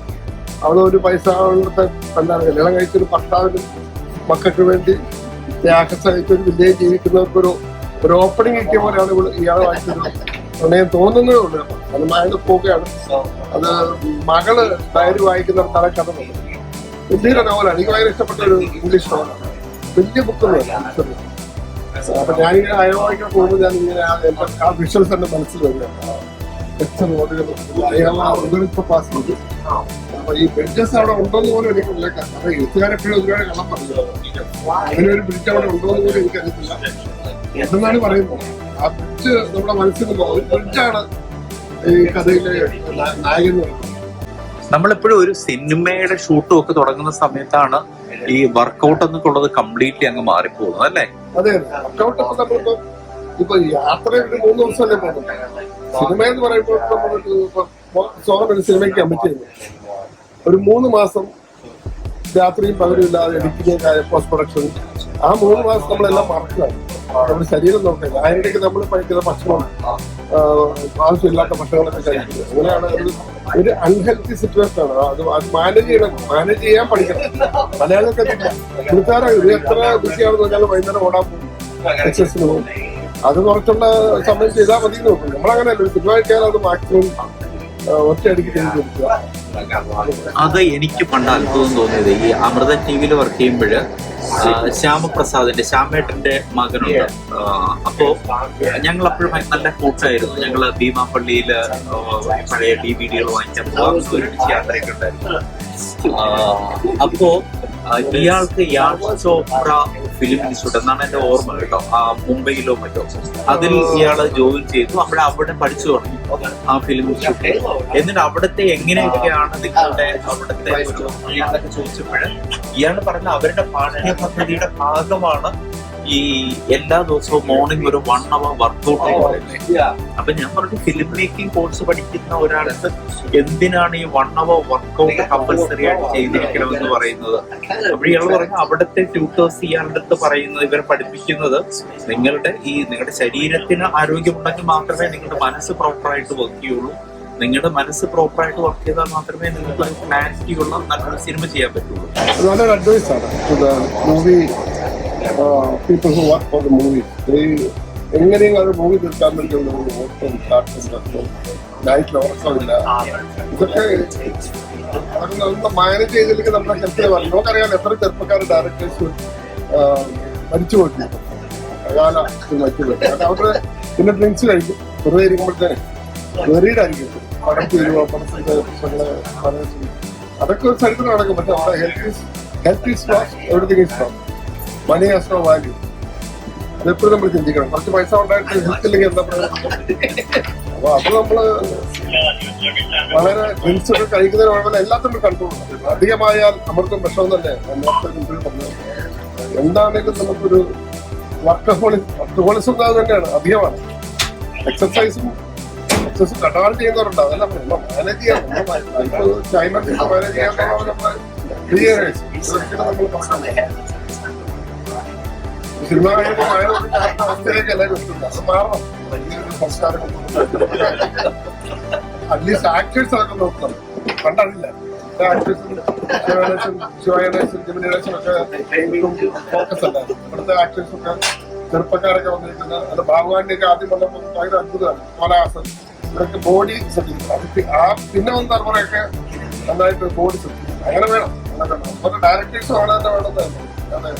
അവളൊരു പൈസ അവളുടെ എന്താണ് കല്യാണം കഴിച്ചൊരു ഭർത്താവിനും മക്കൾക്ക് വേണ്ടി ത്യാഗം സഹിച്ച ഒരു വില്ലേജ് ജീവിക്കുന്നവർക്കൊരു ഓപ്പണിംഗ് കിട്ടിയ പോലെയാണ് ഇയാളെ വായിച്ചത്. പ്രണയം തോന്നുന്നേ ഉള്ളൂ. അത് മഴ പോവുകയാണ്. അത് മകള് ഡയറി വായിക്കുന്ന തല കഥ വലിയൊരു നോവലാണ്. എനിക്ക് ഭയങ്കര ഇഷ്ടപ്പെട്ട ഒരു ഇംഗ്ലീഷ് നോവലാണ്. വലിയ ബുക്കൊന്നുമല്ല. അപ്പൊ ഞാനിങ്ങനെ അയോവായിക്കാൻ പോകുമ്പോൾ ഞാൻ ഇങ്ങനെ ആ വിഷ്വൽസ് എന്റെ മനസ്സിൽ വരികയാണ്. അപ്പൊ ഈ ബ്രിഡ്ജസ് അവിടെ ഉണ്ടോന്ന് പോലും എനിക്കില്ല. അപ്പൊ എഴുത്തുകാരെപ്പോഴും ഒരുപാട് കള്ളം പറഞ്ഞു. അങ്ങനെ ഒരു ബ്രിഡ്ജ് അവിടെ ഉണ്ടോന്ന് പോലും എനിക്കറിയത്തില്ല എന്തെന്നാണ് പറയുന്നത്. ആ ബ്രിഡ്ജ് നമ്മുടെ മനസ്സിൽ ഒരു ബ്രിഡ്ജാണ് ഈ കഥയിലെ നായകൻ എന്ന് പറയുന്നത്. നമ്മളെപ്പോഴും ഒരു സിനിമയുടെ ഷൂട്ടും ഒക്കെ തുടങ്ങുന്ന സമയത്താണ് ഈ വർക്കൗട്ട് എന്നൊക്കെ ഉള്ളത് കംപ്ലീറ്റ്ലി അങ്ങ് മാറിപ്പോകുന്നത് അല്ലേ? അതെ, വർക്കൗട്ട് നമ്മളിപ്പോ ഇപ്പൊ യാത്ര 3 ദിവസമല്ലേ പോകുന്നത്. സിനിമ എന്ന് പറയുമ്പോൾ നമ്മളൊരു സ്വന്തം ഒരു സിനിമയ്ക്ക് കമ്മിറ്റ് ചെയ്യുന്നു. ഒരു 3 മാസം രാത്രിയും പകലും ഇല്ലാതെ എഡിറ്റിംഗ്, പോസ്റ്റ് പ്രൊഡക്ഷൻ, ആ 3 മാസം നമ്മളെല്ലാം മറക്കുകയാണ്. നമ്മുടെ ശരീരം നോക്കില്ല. അതിനിടയ്ക്ക് നമ്മൾ കഴിക്കുന്ന ഭക്ഷണം ആവശ്യമില്ലാത്ത ഭക്ഷണങ്ങളൊക്കെ കഴിക്കുന്നത്. അങ്ങനെയാണ് ഒരു അൺഹെൽത്തി സിറ്റുവേഷൻ ആണ്. അത് മാനേജ് ചെയ്യണം, മാനേജ് ചെയ്യാൻ പഠിക്കണം. മലയാളികൾക്ക് അതില്ല. പുള്ളിക്കാരെ ഇത് എത്ര ബിസിയാണെന്ന് പറഞ്ഞാൽ വൈകുന്നേരം ഓടാൻ പോകും, എക്സസൈസിന് പോകും. അത് കുറച്ചുള്ള സമയം ചെയ്താൽ മതി എന്ന് നോക്കും. നമ്മളങ്ങനെയല്ല. ഒരു സിനിമ കഴിക്കാൻ അത് മാക്സിമം ഒറ്റയടിക്ക് ചെയ്ത് കൊടുക്കുക. അത് എനിക്ക് പണ്ട് അത്ഭുതം തോന്നിയത് ഈ അമൃതൻ ടിവിയിൽ വർക്ക് ചെയ്യുമ്പോൾ ശ്യാമപ്രസാദിന്റെ ശ്യാമേട്ടന്റെ മകനുണ്ട്. അപ്പോ ഞങ്ങൾ അപ്പോഴും നല്ല കൂട്ടായിരുന്നു. ഞങ്ങള് ഭീമാപ്പള്ളിയില് പഴയ DVD-കൾ വാങ്ങിക്കാൻ പോകുന്ന ഒരുമിച്ച് യാത്രയൊക്കെ ഉണ്ടായിരുന്നു. അപ്പോ ഇയാൾക്ക് യാഷ് ചോപ്ര ഫിലിം ഇൻസ്റ്റിറ്റ്യൂട്ട് എന്നാണ് എന്റെ ഓർമ്മ കേട്ടോ, മുംബൈയിലോ മറ്റോ. അതിൽ ഇയാള് ജോയിൻ ചെയ്തു. അവിടെ പഠിച്ചു തുടങ്ങി ആ ഫിലിം ഇൻസ്റ്റിറ്റ്യൂട്ടിൽ. എന്നിട്ട് അവിടുത്തെ എങ്ങനെയൊക്കെയാണ് നിങ്ങളുടെ അവിടുത്തെ ഒരു ഇയാളൊക്കെ ചോദിച്ചപ്പോൾ ഇയാൾ പറഞ്ഞ അവരുടെ പാഠ്യപദ്ധതിയുടെ ഭാഗമാണ് ഈ എല്ലാ ദിവസവും മോർണിംഗ് ഒരു 1 hour വർക്കൗട്ട് എന്ന് പറയുന്നത്. അപ്പൊ ഞാൻ പറഞ്ഞു ഫിലിം മേക്കിംഗ് കോഴ്സ് പഠിക്കുന്ന ഒരാൾക്ക് എന്തിനാണ് ഈ 1 hour വർക്കൗട്ട് കമ്പൽസറി ആയിട്ട് ചെയ്തിരിക്കണമെന്ന് പറയുന്നത്? അപ്പോൾ ഇയാൾ പറഞ്ഞു അവിടുത്തെ ട്യൂട്ടേഴ്സ് ഇയാളുടെ അടുത്ത് പറയുന്നത്, ഇവരെ പഠിപ്പിക്കുന്നത് നിങ്ങളുടെ ശരീരത്തിന് ആരോഗ്യമുണ്ടെങ്കിൽ മാത്രമേ നിങ്ങളുടെ മനസ്സ് പ്രോപ്പറായിട്ട് വർക്ക് ചെയ്യുള്ളൂ. നിങ്ങളുടെ മനസ്സ് പ്രോപ്പറായിട്ട് വർക്ക് ചെയ്താൽ മാത്രമേ നിങ്ങൾക്ക് ഒരു ക്ലാരിറ്റി ഉള്ള നല്ലൊരു സിനിമ ചെയ്യാൻ പറ്റുള്ളൂ. നല്ലൊരു അഡ്വൈസ് ആണ്. Movie people who work for the movie, എങ്ങനെയും അത് മൂവി തീർക്കാൻ വേണ്ടിയുള്ള ഓട്ടം, കാട്ടും, നൈറ്റിൽ ഉറക്കമില്ല, ഇതൊക്കെ അതൊക്കെ മാനേജ് ചെയ്തില്ലെങ്കിൽ നമ്മുടെ ഹെൽത്തിന് പറഞ്ഞു. നമുക്കറിയാം എത്ര ചെറുപ്പക്കാർ ഡയറക്ടേഴ്സ് മരിച്ചു പോയിട്ടുണ്ട്. അകാല മരിച്ചു പോയിട്ട് അവരുടെ പിന്നെ ഡ്രിങ്ക്സ് കഴിക്കും. വെറുതെ ഇരിക്കുമ്പോഴത്തേനെ വെറിയിടായിരിക്കും പടം തീരുവോ, പടത്തിന്റെ പ്രശ്നങ്ങള് മനസ്സിൽ അതൊക്കെ ഒരു സ്ഥലത്ത് നടക്കും. പക്ഷെ നമ്മുടെ health is loss, everything is loss. Money has no value. അതെപ്പോഴും നമ്മൾ ചിന്തിക്കണം. കുറച്ച് പൈസ ഉണ്ടായിട്ട് ഹെൽത്ത് ഇല്ലെങ്കിൽ എന്താ പറയുക. അപ്പൊ അത് നമ്മള് വളരെ ഡ്രിങ്ക്സ് ഒക്കെ കഴിക്കുന്നതിന് കുഴപ്പമില്ല, എല്ലാത്തിനും കൺട്രോൾ ഉണ്ട്. അധികമായാൽ അമൃതം വിഷം തന്നെ നേരത്തെ പറഞ്ഞത്. എന്താണെങ്കിലും നമുക്കൊരു വർക്കഹോളിസം തന്നെയാണ്, അധികമാണ്. എക്സസൈസ് കട്ടാൾ ചെയ്യുന്നവരുണ്ട്. അതല്ല മാനേജ് ചെയ്യാൻ ചൈന മാനേജ് ചെയ്യാൻ സിനിമ കഴിയുമ്പോൾ അവസ്ഥയിലേക്ക് എല്ലാവരും എത്തുന്നത്. അത് മാറണം. സംസ്കാരം അറ്റ്ലീസ്റ്റ് ആക്ടേഴ്സ് അതൊക്കെ നോക്കണം. പണ്ടറിയില്ല. ആക്ടേഴ്സും ശിവഗണേശൻ, ജമിനിഗണേശൻ ഒക്കെ ഫോക്കസ് അല്ലായിരുന്നു. ഇവിടുത്തെ ആക്ടേഴ്സൊക്കെ ചെറുപ്പക്കാരൊക്കെ വന്നിരിക്കുന്ന അത് ഭഗവാന്റെയൊക്കെ ആദ്യം വന്നപ്പോൾ ഭയങ്കര അത്ഭുതമാണ്. കോലാസൻ ഇവരൊക്കെ ബോഡി സെറ്റ്. ആ പിന്നെ വന്ന തലമുറയൊക്കെ നന്നായിട്ട് ബോഡി സെറ്റ്. അങ്ങനെ വേണം. അതുപോലെ ഡയറക്ടേഴ്സും അങ്ങനെ തന്നെ വേണമെന്ന്. അതെ,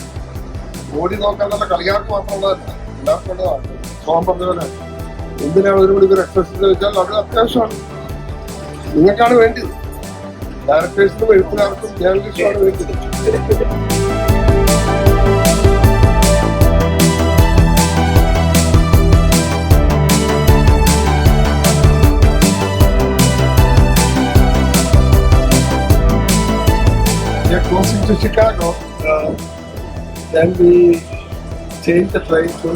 ബോഡി നോക്കാൻ നല്ല കളിക്കാർക്ക് മാത്രമുള്ളതല്ല, എല്ലാവർക്കും ഉള്ളതാണ്. സോം പറഞ്ഞ പോലെ എന്തിനാണ് ഒരു മണിക്കൂർ എക്സസൈസ് വെച്ചാൽ അത് അത്യാവശ്യമാണ്. നിങ്ങൾക്കാണ് വേണ്ടത്. ഡയറക്ടേഴ്സിനും എഴുത്തുകാർക്കും ജേർണലിസ്റ്റുമാണ് വേണ്ടത്. Closing to Chicago, then we changed the train to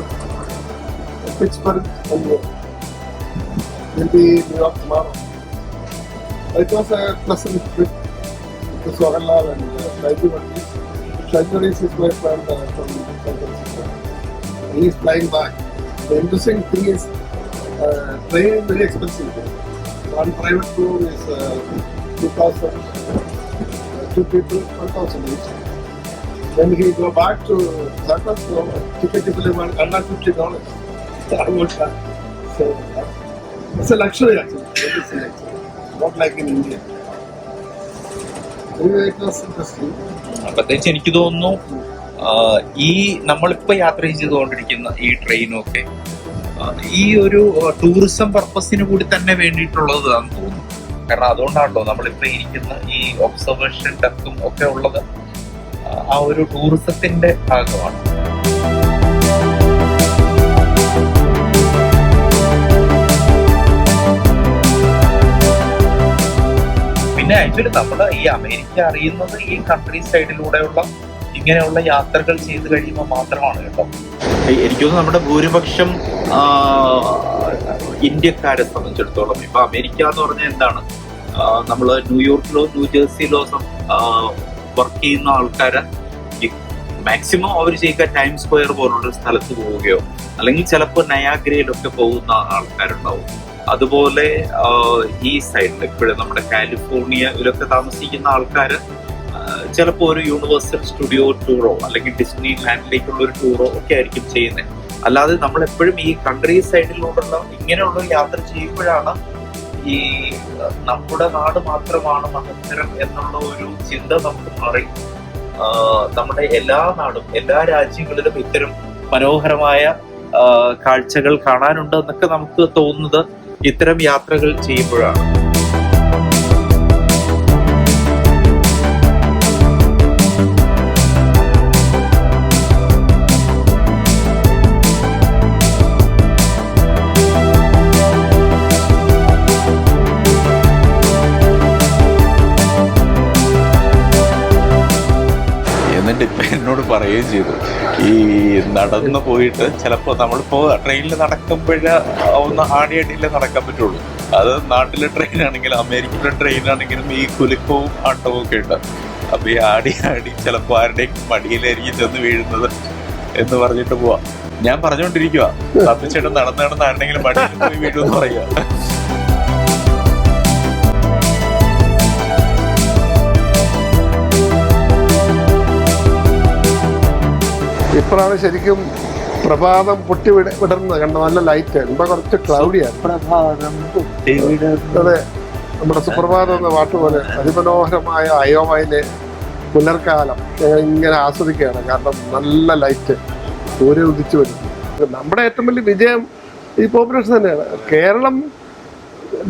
Pittsburgh and we'll be in New York tomorrow. It was a pleasant trip to Swagalal and Shaimaris is my friend from San Francisco. He is flying back. The interesting thing is train is very expensive. One private room is 2,000. 2 people, 1,000 each. Then he go back to San Francisco, ticket $150. I would say It's a luxury actually. It's a luxury. Not like in India. Anyway, it was interesting. പ്രത്യേകിച്ച് എനിക്ക് തോന്നുന്നു ഈ നമ്മളിപ്പോൾ യാത്ര ചെയ്തുകൊണ്ടിരിക്കുന്ന ഈ ട്രെയിനും ഒക്കെ ഈ ഒരു ടൂറിസം പർപ്പസിന് കൂടി തന്നെ വേണ്ടിയിട്ടുള്ളതാണെന്ന് തോന്നുന്നു. കാരണം അതുകൊണ്ടാണല്ലോ നമ്മളിപ്പോൾ ഇരിക്കുന്ന ഈ ഒബ്സർവേഷൻ ഡെക്കും ഒക്കെ ഉള്ളത് ആ ഒരു ടൂറിസത്തിന്റെ ഭാഗമാണ്. പിന്നെ ആക്ച്വലി നമ്മൾ ഈ അമേരിക്ക അറിയുന്നത് ഈ കൺട്രി സൈഡിലൂടെയുള്ള ഇങ്ങനെയുള്ള യാത്രകൾ ചെയ്ത് കഴിയുമ്പോൾ മാത്രമാണ് കേട്ടോ. എനിക്ക് തോന്നുന്നു നമ്മുടെ ഭൂരിപക്ഷം ഇന്ത്യക്കാരെ സംബന്ധിച്ചിടത്തോളം ഇപ്പൊ അമേരിക്ക എന്ന് പറഞ്ഞാൽ എന്താണ്, നമ്മൾ ന്യൂയോർക്കിലോ ന്യൂജേഴ്സിയിലോ വർക്ക് ചെയ്യുന്ന ആൾക്കാരെ മാക്സിമം അവർ ചെയ്യുക ടൈം സ്ക്വയർ പോലുള്ള സ്ഥലത്ത് പോവുകയോ അല്ലെങ്കിൽ ചിലപ്പോൾ നയാഗ്രയിലൊക്കെ പോകുന്ന ആൾക്കാരുണ്ടാവും. അതുപോലെ ഈ സൈഡിൽ ഇപ്പോഴും നമ്മുടെ കാലിഫോർണിയയിലൊക്കെ താമസിക്കുന്ന ആൾക്കാർ ചിലപ്പോൾ ഒരു യൂണിവേഴ്സൽ സ്റ്റുഡിയോ ടൂറോ അല്ലെങ്കിൽ ഡിസ്നി ലാൻഡിലേക്കുള്ള ഒരു ടൂറോ ഒക്കെ ആയിരിക്കും ചെയ്യുന്നത്. അല്ലാതെ നമ്മൾ എപ്പോഴും ഈ കൺട്രി സൈഡിലൂടെയുള്ള ഇങ്ങനെയുള്ള യാത്ര ചെയ്യുമ്പോഴാണ് ഈ നമ്മുടെ നാട് മാത്രമാണ് മഹത്തരം എന്നുള്ള ഒരു ചിന്ത നമുക്ക് മാറി നമ്മുടെ എല്ലാ നാടും എല്ലാ രാജ്യങ്ങളിലും ഇത്തരം മനോഹരമായ കാഴ്ചകൾ കാണാനുണ്ട് എന്നൊക്കെ നമുക്ക് തോന്നുന്നത് ഇത്തരം യാത്രകൾ ചെയ്യുമ്പോഴാണ്. എന്നിട്ട് ഇപ്പം എന്നോട് പറയുകയും ചെയ്തു, ഈ നടന്നു പോയിട്ട് ചിലപ്പോൾ നമ്മളിപ്പോൾ ട്രെയിനിൽ നടക്കുമ്പോഴ ഒന്ന് ആടിയടിയിലേ നടക്കാൻ പറ്റുള്ളൂ. അത് നാട്ടിലെ ട്രെയിനാണെങ്കിലും അമേരിക്കയിലെ ട്രെയിനാണെങ്കിലും ഈ കുലുക്കവും ആട്ടവും ഒക്കെ ഉണ്ട്. അപ്പോൾ ഈ ആടി ചിലപ്പോൾ ആരുടെയും മടിയിലായിരിക്കും ചെന്ന് വീഴുന്നത് എന്ന് പറഞ്ഞിട്ട് പോവാം. ഞാൻ പറഞ്ഞുകൊണ്ടിരിക്കുക തപ്പിച്ചേട്ടൻ നടന്ന് ആരുടെങ്കിലും മടിയിൽ പോയി വീഴുമെന്ന് പറയുക. ഇപ്പോഴാണ് ശരിക്കും പ്രഭാതം പൊട്ടി വിടർന്നത് കണ്ട, നല്ല ലൈറ്റ്. ഇപ്പൊ കുറച്ച് ക്ലൗഡിയാണ്. അതെ, നമ്മുടെ സുപ്രഭാതം എന്ന പാട്ട് പോലെ അതിമനോഹരമായ അയോവയിലെ പുലർക്കാലം ഞങ്ങൾ ഇങ്ങനെ ആസ്വദിക്കുകയാണ്. കാരണം നല്ല ലൈറ്റ്, സൂര്യൻ ഉദിച്ചു വരും. നമ്മുടെ ഏറ്റവും വലിയ വിജയം ഈ പോപ്പുലേഷൻ തന്നെയാണ്. കേരളം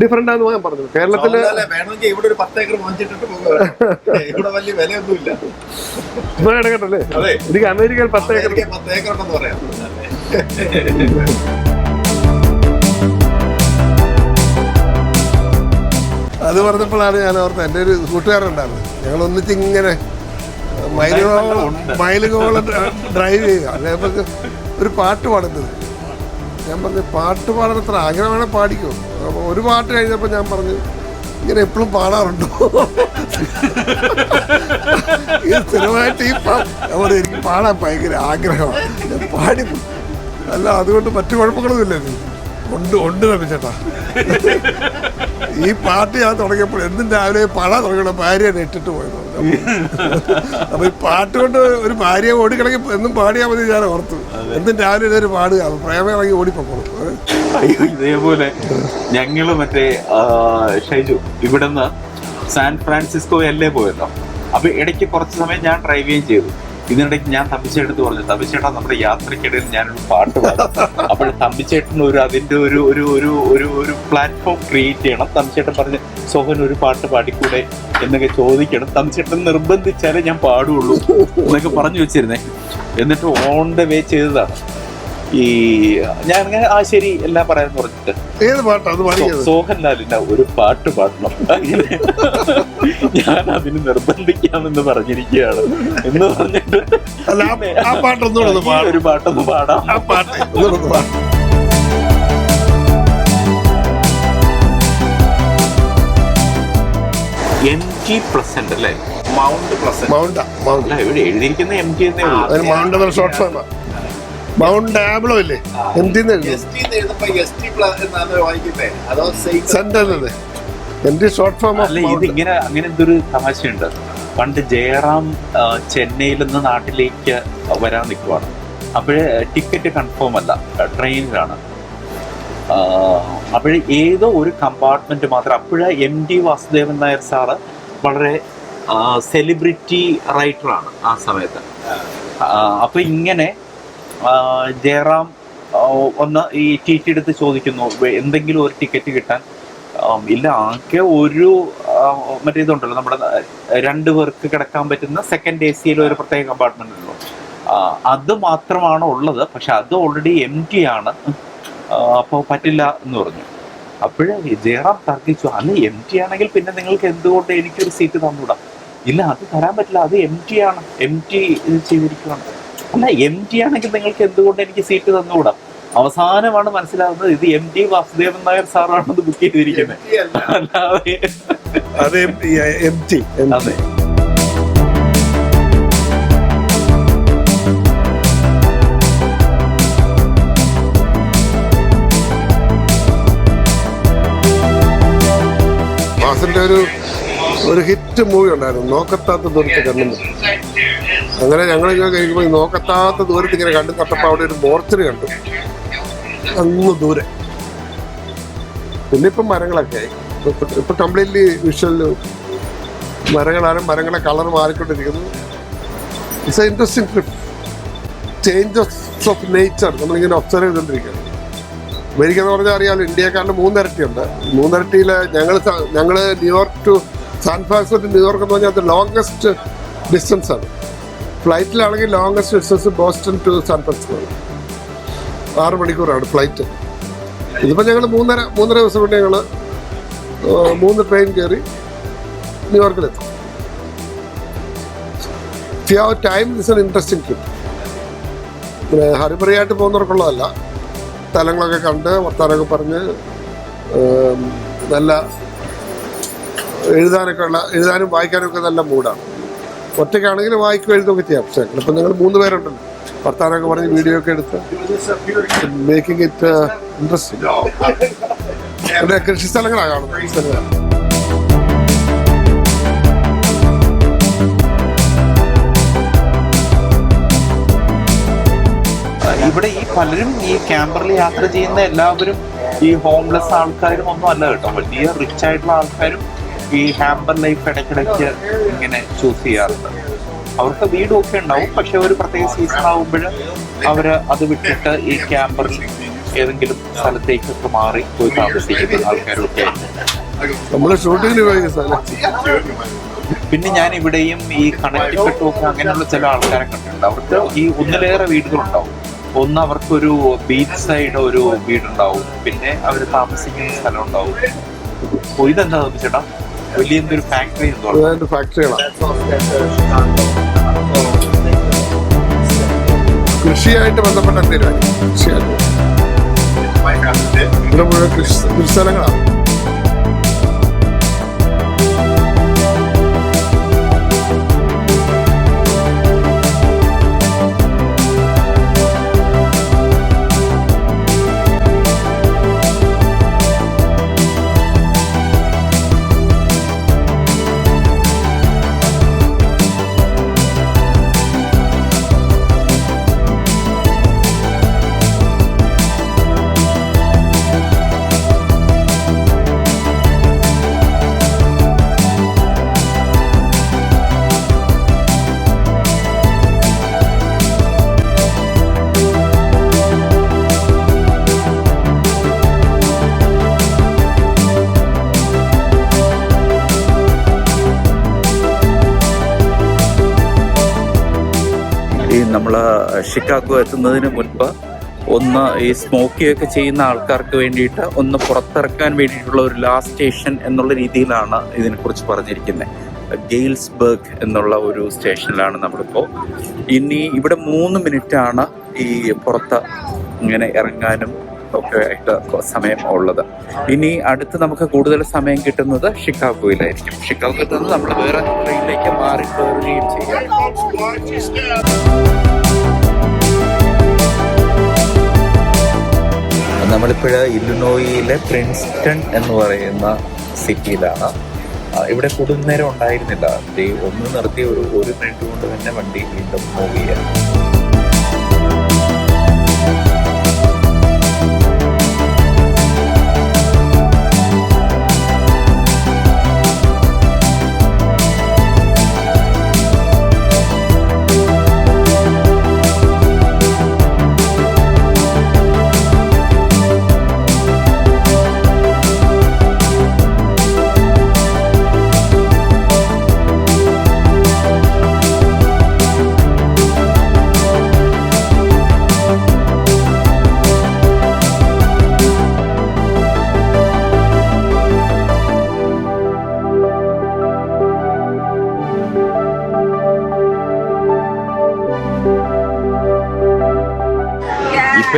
ഡിഫറെന്റ് ആണെന്ന് ഞാൻ പറഞ്ഞു. കേരളത്തില് വേണമെങ്കിൽ ഇവിടെ ഒരു 10 ഏക്കർ വാങ്ങിച്ചിട്ട് ഇവിടെ വലിയ വിലയൊന്നുമില്ല. കേട്ടല്ലേ, എനിക്ക് അമേരിക്കയിൽ 10 ഏക്കർ ഉണ്ടെന്ന് പറയാം. അത് പറഞ്ഞപ്പോഴാണ് ഞാൻ ഓർത്തത്, എൻ്റെ ഒരു കൂട്ടുകാരുണ്ടായിരുന്നു, ഞങ്ങൾ ഒന്നിച്ച് ഇങ്ങനെ മൈലുകളോളം ഡ്രൈവ് ചെയ്യുക. അതേപോലെ ഒരു പാട്ട് പാടുന്നത്. ഞാൻ പറഞ്ഞു പാട്ട് പാടുന്നത്ര ആഗ്രഹമാണ്, പാടിക്കോ. അപ്പോൾ ഒരു പാട്ട് കഴിഞ്ഞപ്പോൾ ഞാൻ പറഞ്ഞു, ഇങ്ങനെ എപ്പോഴും പാടാറുണ്ടോ? ഈ സ്ഥിരമായിട്ട് അവിടെ എനിക്ക് പാടാൻ ഭയങ്കര ആഗ്രഹമാണ്, ഞാൻ പാടി. അല്ല അതുകൊണ്ട് മറ്റു കുഴപ്പങ്ങളൊന്നുമില്ല. ഉണ്ട് രമിച്ചേട്ടാ. ഈ പാട്ട് ഞാൻ തുടങ്ങിയപ്പോൾ എന്നും രാവിലെ പാടാൻ തുടങ്ങണം, ഭാര്യനെ ഇട്ടിട്ട് പോയത്. അപ്പൊ ഈ പാട്ട് കൊണ്ട് ഒരു ഭാര്യയെ ഓടിക്കിടങ്ങി എന്നും പാടിയാൽ മതി ഞാൻ ഓർത്തു. എന്നും രാവിലെ ഇതൊരു പാടുക, പ്രേമയിറങ്ങി ഓടിപ്പോക്കോളൂ. അയ്യോ, ഇതേപോലെ ഞങ്ങള് മറ്റേ ഷൈജു ഇവിടുന്ന് സാൻ ഫ്രാൻസിസ്കോ LA പോയല്ലോ. അപ്പൊ ഇടയ്ക്ക് കുറച്ച് സമയം ഞാൻ ഡ്രൈവ് ചെയ്യുകയും ചെയ്തു. ഇതിനിടയ്ക്ക് ഞാൻ തമ്പിച്ചേട്ടത്ത് പറഞ്ഞു, തമ്പിച്ചേട്ടാ നമ്മുടെ യാത്രക്കിടയിൽ ഞാനൊരു പാട്ട് പാടാം. അപ്പോൾ തമ്പിച്ചേട്ടന് അതിന്റെ ഒരു പ്ലാറ്റ്ഫോം ക്രിയേറ്റ് ചെയ്യണം. തമ്പിച്ചേട്ടൻ പറഞ്ഞ് സോഹൻ ഒരു പാട്ട് പാടിക്കൂടെ എന്നൊക്കെ ചോദിക്കണം. തമ്പിച്ചേട്ടൻ നിർബന്ധിച്ചാലേ ഞാൻ പാടുള്ളൂ എന്നൊക്കെ പറഞ്ഞു വെച്ചിരുന്നേ. എന്നിട്ട് ഓൺ ദ വേ ചെയ്തതാണ്. ഈ ഞാൻ അങ്ങനെ ശരി എല്ലാം പറയാന്ന് പറഞ്ഞിട്ട് ഏത് പാട്ടാ? സോഹൻലാലിന്റെ ഒരു പാട്ട് പാടണം, ഞാൻ അതിന് നിർബന്ധിക്കാമെന്ന് പറഞ്ഞിരിക്കുകയാണ് എന്ന് പറഞ്ഞിട്ട് ഒരു പാട്ടൊന്ന് പാടാം. MG Pleasant അല്ലേ? മൗണ്ട് പ്ലസന്റ് അല്ല, ഇവിടെ എഴുതിയിരിക്കുന്ന MG എന്നേ ഉള്ളൂ. Mount short form. മൗണ്ട് ആബ്ലോ ഇല്ലേ? ഇങ്ങനെ അങ്ങനെ എന്തൊരു തമാശയുണ്ട്. പണ്ട് ജയറാം ചെന്നൈയിൽ നിന്ന് നാട്ടിലേക്ക് വരാൻ നിൽക്കുവാണ്. അപ്പോഴേ ടിക്കറ്റ് കൺഫേം അല്ല, ട്രെയിനിലാണ്. അപ്പോൾ ഏതോ ഒരു കമ്പാർട്ട്മെൻറ്റ് മാത്രം അപ്പോഴ MT വാസുദേവൻ നായർ സാറ് വളരെ സെലിബ്രിറ്റി റൈറ്ററാണ് ആ സമയത്ത്. അപ്പോൾ ഇങ്ങനെ ജയറാം ഒന്ന് ഈ TT എടുത്ത് ചോദിക്കുന്നു എന്തെങ്കിലും ഒരു ടിക്കറ്റ് കിട്ടാൻ. ഇല്ല, ആകെ ഒരു മറ്റേ ഇതുണ്ടല്ലോ നമ്മുടെ 2 പേർക്ക് കിടക്കാൻ പറ്റുന്ന സെക്കൻഡ് AC ഒരു പ്രത്യേക കമ്പാർട്ട്മെന്റ് ഉള്ളൂ, അത് മാത്രമാണ് ഉള്ളത്. പക്ഷെ അത് ഓൾറെഡി MT ആണ്, അപ്പോൾ പറ്റില്ല എന്ന് പറഞ്ഞു. അപ്പോഴേ ജയറാം തർക്കിച്ചു, അല്ല MT ആണെങ്കിൽ പിന്നെ നിങ്ങൾക്ക് എന്തുകൊണ്ട് എനിക്കൊരു സീറ്റ് തന്നൂടാ? ഇല്ല, അത് തരാൻ പറ്റില്ല, അത് MT ആണ്, MT ഇത് ചെയ്തിരിക്കുകയാണ്. അല്ല, MT ആണെങ്കിൽ നിങ്ങൾക്ക് എന്തുകൊണ്ട് എനിക്ക് സീറ്റ് തന്നുകൂടാ? അവസാനമാണ് മനസ്സിലാവുന്നത് ഇത് MT വാസുദേവൻ നായർ സാറാണത് ബുക്ക് ചെയ്തിരിക്കുന്നത്. അതെ. മാസിന്റെ ഒരു ഹിറ്റ് മൂവി ഉണ്ടായിരുന്നു, നോക്കത്താത്ത ദൂരത്ത് കണ്ണു. അങ്ങനെ ഞങ്ങളിങ്ങനെ കഴിക്കുമ്പോൾ നോക്കത്താത്ത ദൂരത്ത് ഇങ്ങനെ കണ്ടു തട്ടപ്പോൾ അവിടെ ഒരു മോർച്ചറി കണ്ടു അങ്ങ് ദൂരെ. പിന്നെ ഇപ്പം മരങ്ങളൊക്കെ ആയി, ഇപ്പൊ കംപ്ലീറ്റ്ലി വിഷ്വല് മരങ്ങളെ കളർ മാറിക്കൊണ്ടിരിക്കുന്നു. It's a interesting trip, changes of nature നമ്മളിങ്ങനെ ഒബ്സർവ് ചെയ്തുകൊണ്ടിരിക്കുകയാണ്. അമേരിക്ക എന്ന് പറഞ്ഞാൽ അറിയാമല്ലോ, ഇന്ത്യക്കാരുടെ 3 ഇരട്ടിയുണ്ട്. 3 ഇരട്ടിയിൽ ഞങ്ങൾ New York to San Francisco to New York എന്ന് പറഞ്ഞാൽ അത് ലോങ്കസ്റ്റ് ഡിസ്റ്റൻസ് ആണ്. ഫ്ലൈറ്റിലാണെങ്കിൽ longest distance Boston to San Francisco 6 മണിക്കൂറാണ് ഫ്ലൈറ്റ്. ഇതിപ്പോൾ ഞങ്ങൾ 3.5 ദിവസം കൊണ്ട് ഞങ്ങൾ 3 ട്രെയിൻ കയറി ന്യൂയോർക്കിലെത്തും. Time is an interesting trip. പിന്നെ ഹരിബറിയായിട്ട് പോകുന്നവർക്കുള്ളതല്ല, സ്ഥലങ്ങളൊക്കെ കണ്ട് വർത്താനമൊക്കെ പറഞ്ഞ് നല്ല എഴുതാനും വായിക്കാനും ഒക്കെ നല്ല മൂഡാണ്. ഒറ്റയ്ക്കാണെങ്കിലും വായിക്കും എഴുതുകയൊക്കെ ചെയ്യാം. പക്ഷേ ഇപ്പം ഞങ്ങൾ 3 പേരുണ്ടല്ലോ, വർത്താനമൊക്കെ പറഞ്ഞ് വീഡിയോ ഒക്കെ എടുത്ത് മേക്കിംഗ് ഇറ്റ് ഇൻട്രസ്റ്റിംഗ്. ഇവിടെ കൃഷി സ്ഥലങ്ങളാണ് കാണുന്നത്. ഇവിടെ ഈ പലരും ഈ ക്യാമ്പറിൽ യാത്ര ചെയ്യുന്ന എല്ലാവരും ഈ ഹോംലെസ് ആൾക്കാരും ഒന്നും അല്ല കേട്ടോ. വലിയ റിച്ച് ആയിട്ടുള്ള ആൾക്കാരും ഈ ക്യാമ്പർ ലൈഫ് ഇടയ്ക്കിടയ്ക്ക് ഇങ്ങനെ ചൂസ് ചെയ്യാറുണ്ട്. അവർക്ക് വീടും ഒക്കെ ഉണ്ടാവും, പക്ഷെ ഒരു പ്രത്യേക സീസൺ ആകുമ്പോൾ അവര് അത് വിട്ടിട്ട് ഈ ക്യാമ്പറിൽ ഏതെങ്കിലും സ്ഥലത്തേക്കൊക്കെ മാറി പോയി താമസിക്കുന്ന ആൾക്കാരൊക്കെ. നമ്മള് ഷൂട്ടിങ്ങിന് പോയ സ്ഥലം. പിന്നെ ഞാൻ ഇവിടെയും ഈ കണക്റ്റിപ്പെട്ടും ഒക്കെ അങ്ങനെയുള്ള ചില ആൾക്കാരെ കണ്ടിട്ടുണ്ട്. അവർക്ക് ഈ ഒന്നിലേറെ വീടുകളുണ്ടാവും. ഒന്ന് അവർക്കൊരു ബീച്ച് സൈഡ് ഒരു വീടുണ്ടാവും, പിന്നെ അവർ താമസിക്കുന്ന സ്ഥലം ഉണ്ടാവും. അപ്പോൾ ഇതെന്താ ചേട്ടാ, വലിയ എന്തൊരു ഫാക്ടറി എന്തോ ഫാക്ടറികളാണ്, കൃഷിയായിട്ട് ബന്ധപ്പെട്ട എന്തെങ്കിലും ഇവിടെ മുഴുവൻ കൃഷി സ്ഥലങ്ങളാണ്. നമ്മൾ ഷിക്കാഗോ എത്തുന്നതിന് മുൻപ് ഒന്ന് ഈ സ്മോക്കിയൊക്കെ ചെയ്യുന്ന ആൾക്കാർക്ക് വേണ്ടിയിട്ട് ഒന്ന് പുറത്തിറക്കാൻ വേണ്ടിയിട്ടുള്ള ഒരു ലാസ്റ്റ് സ്റ്റേഷൻ എന്നുള്ള രീതിയിലാണ് ഇതിനെക്കുറിച്ച് പറഞ്ഞിരിക്കുന്നത്. ഗെയിൽസ്ബർഗ് എന്നുള്ള ഒരു സ്റ്റേഷനിലാണ് നമ്മളിപ്പോൾ. ഇനി ഇവിടെ 3 മിനിറ്റാണ് ഈ പുറത്ത് ഇങ്ങനെ ഇറങ്ങാനും ഒക്കെ ആയിട്ട് സമയം ഉള്ളത്. ഇനി അടുത്ത് നമുക്ക് കൂടുതൽ സമയം കിട്ടുന്നത് ഷിക്കാഗോയിലായിരിക്കും. ഷിക്കാഗോയിൽ നിന്ന് നമ്മൾ വേറെ ട്രെയിനിലേക്ക് മാറി കയറുകയും ചെയ്യാം. നമ്മളിപ്പോൾ ഇല്ലിനോയിലെ പ്രിൻസ്റ്റൺ എന്ന് പറയുന്ന സിറ്റിയിലാണ്. ഇവിടെ കൂടുതൽ നേരം ഉണ്ടായിരുന്നില്ല. ഒന്ന് നിർത്തി ഒരു മിനിറ്റ് കൊണ്ട് തന്നെ വണ്ടി വീണ്ടും മൂവ് ചെയ്യാം.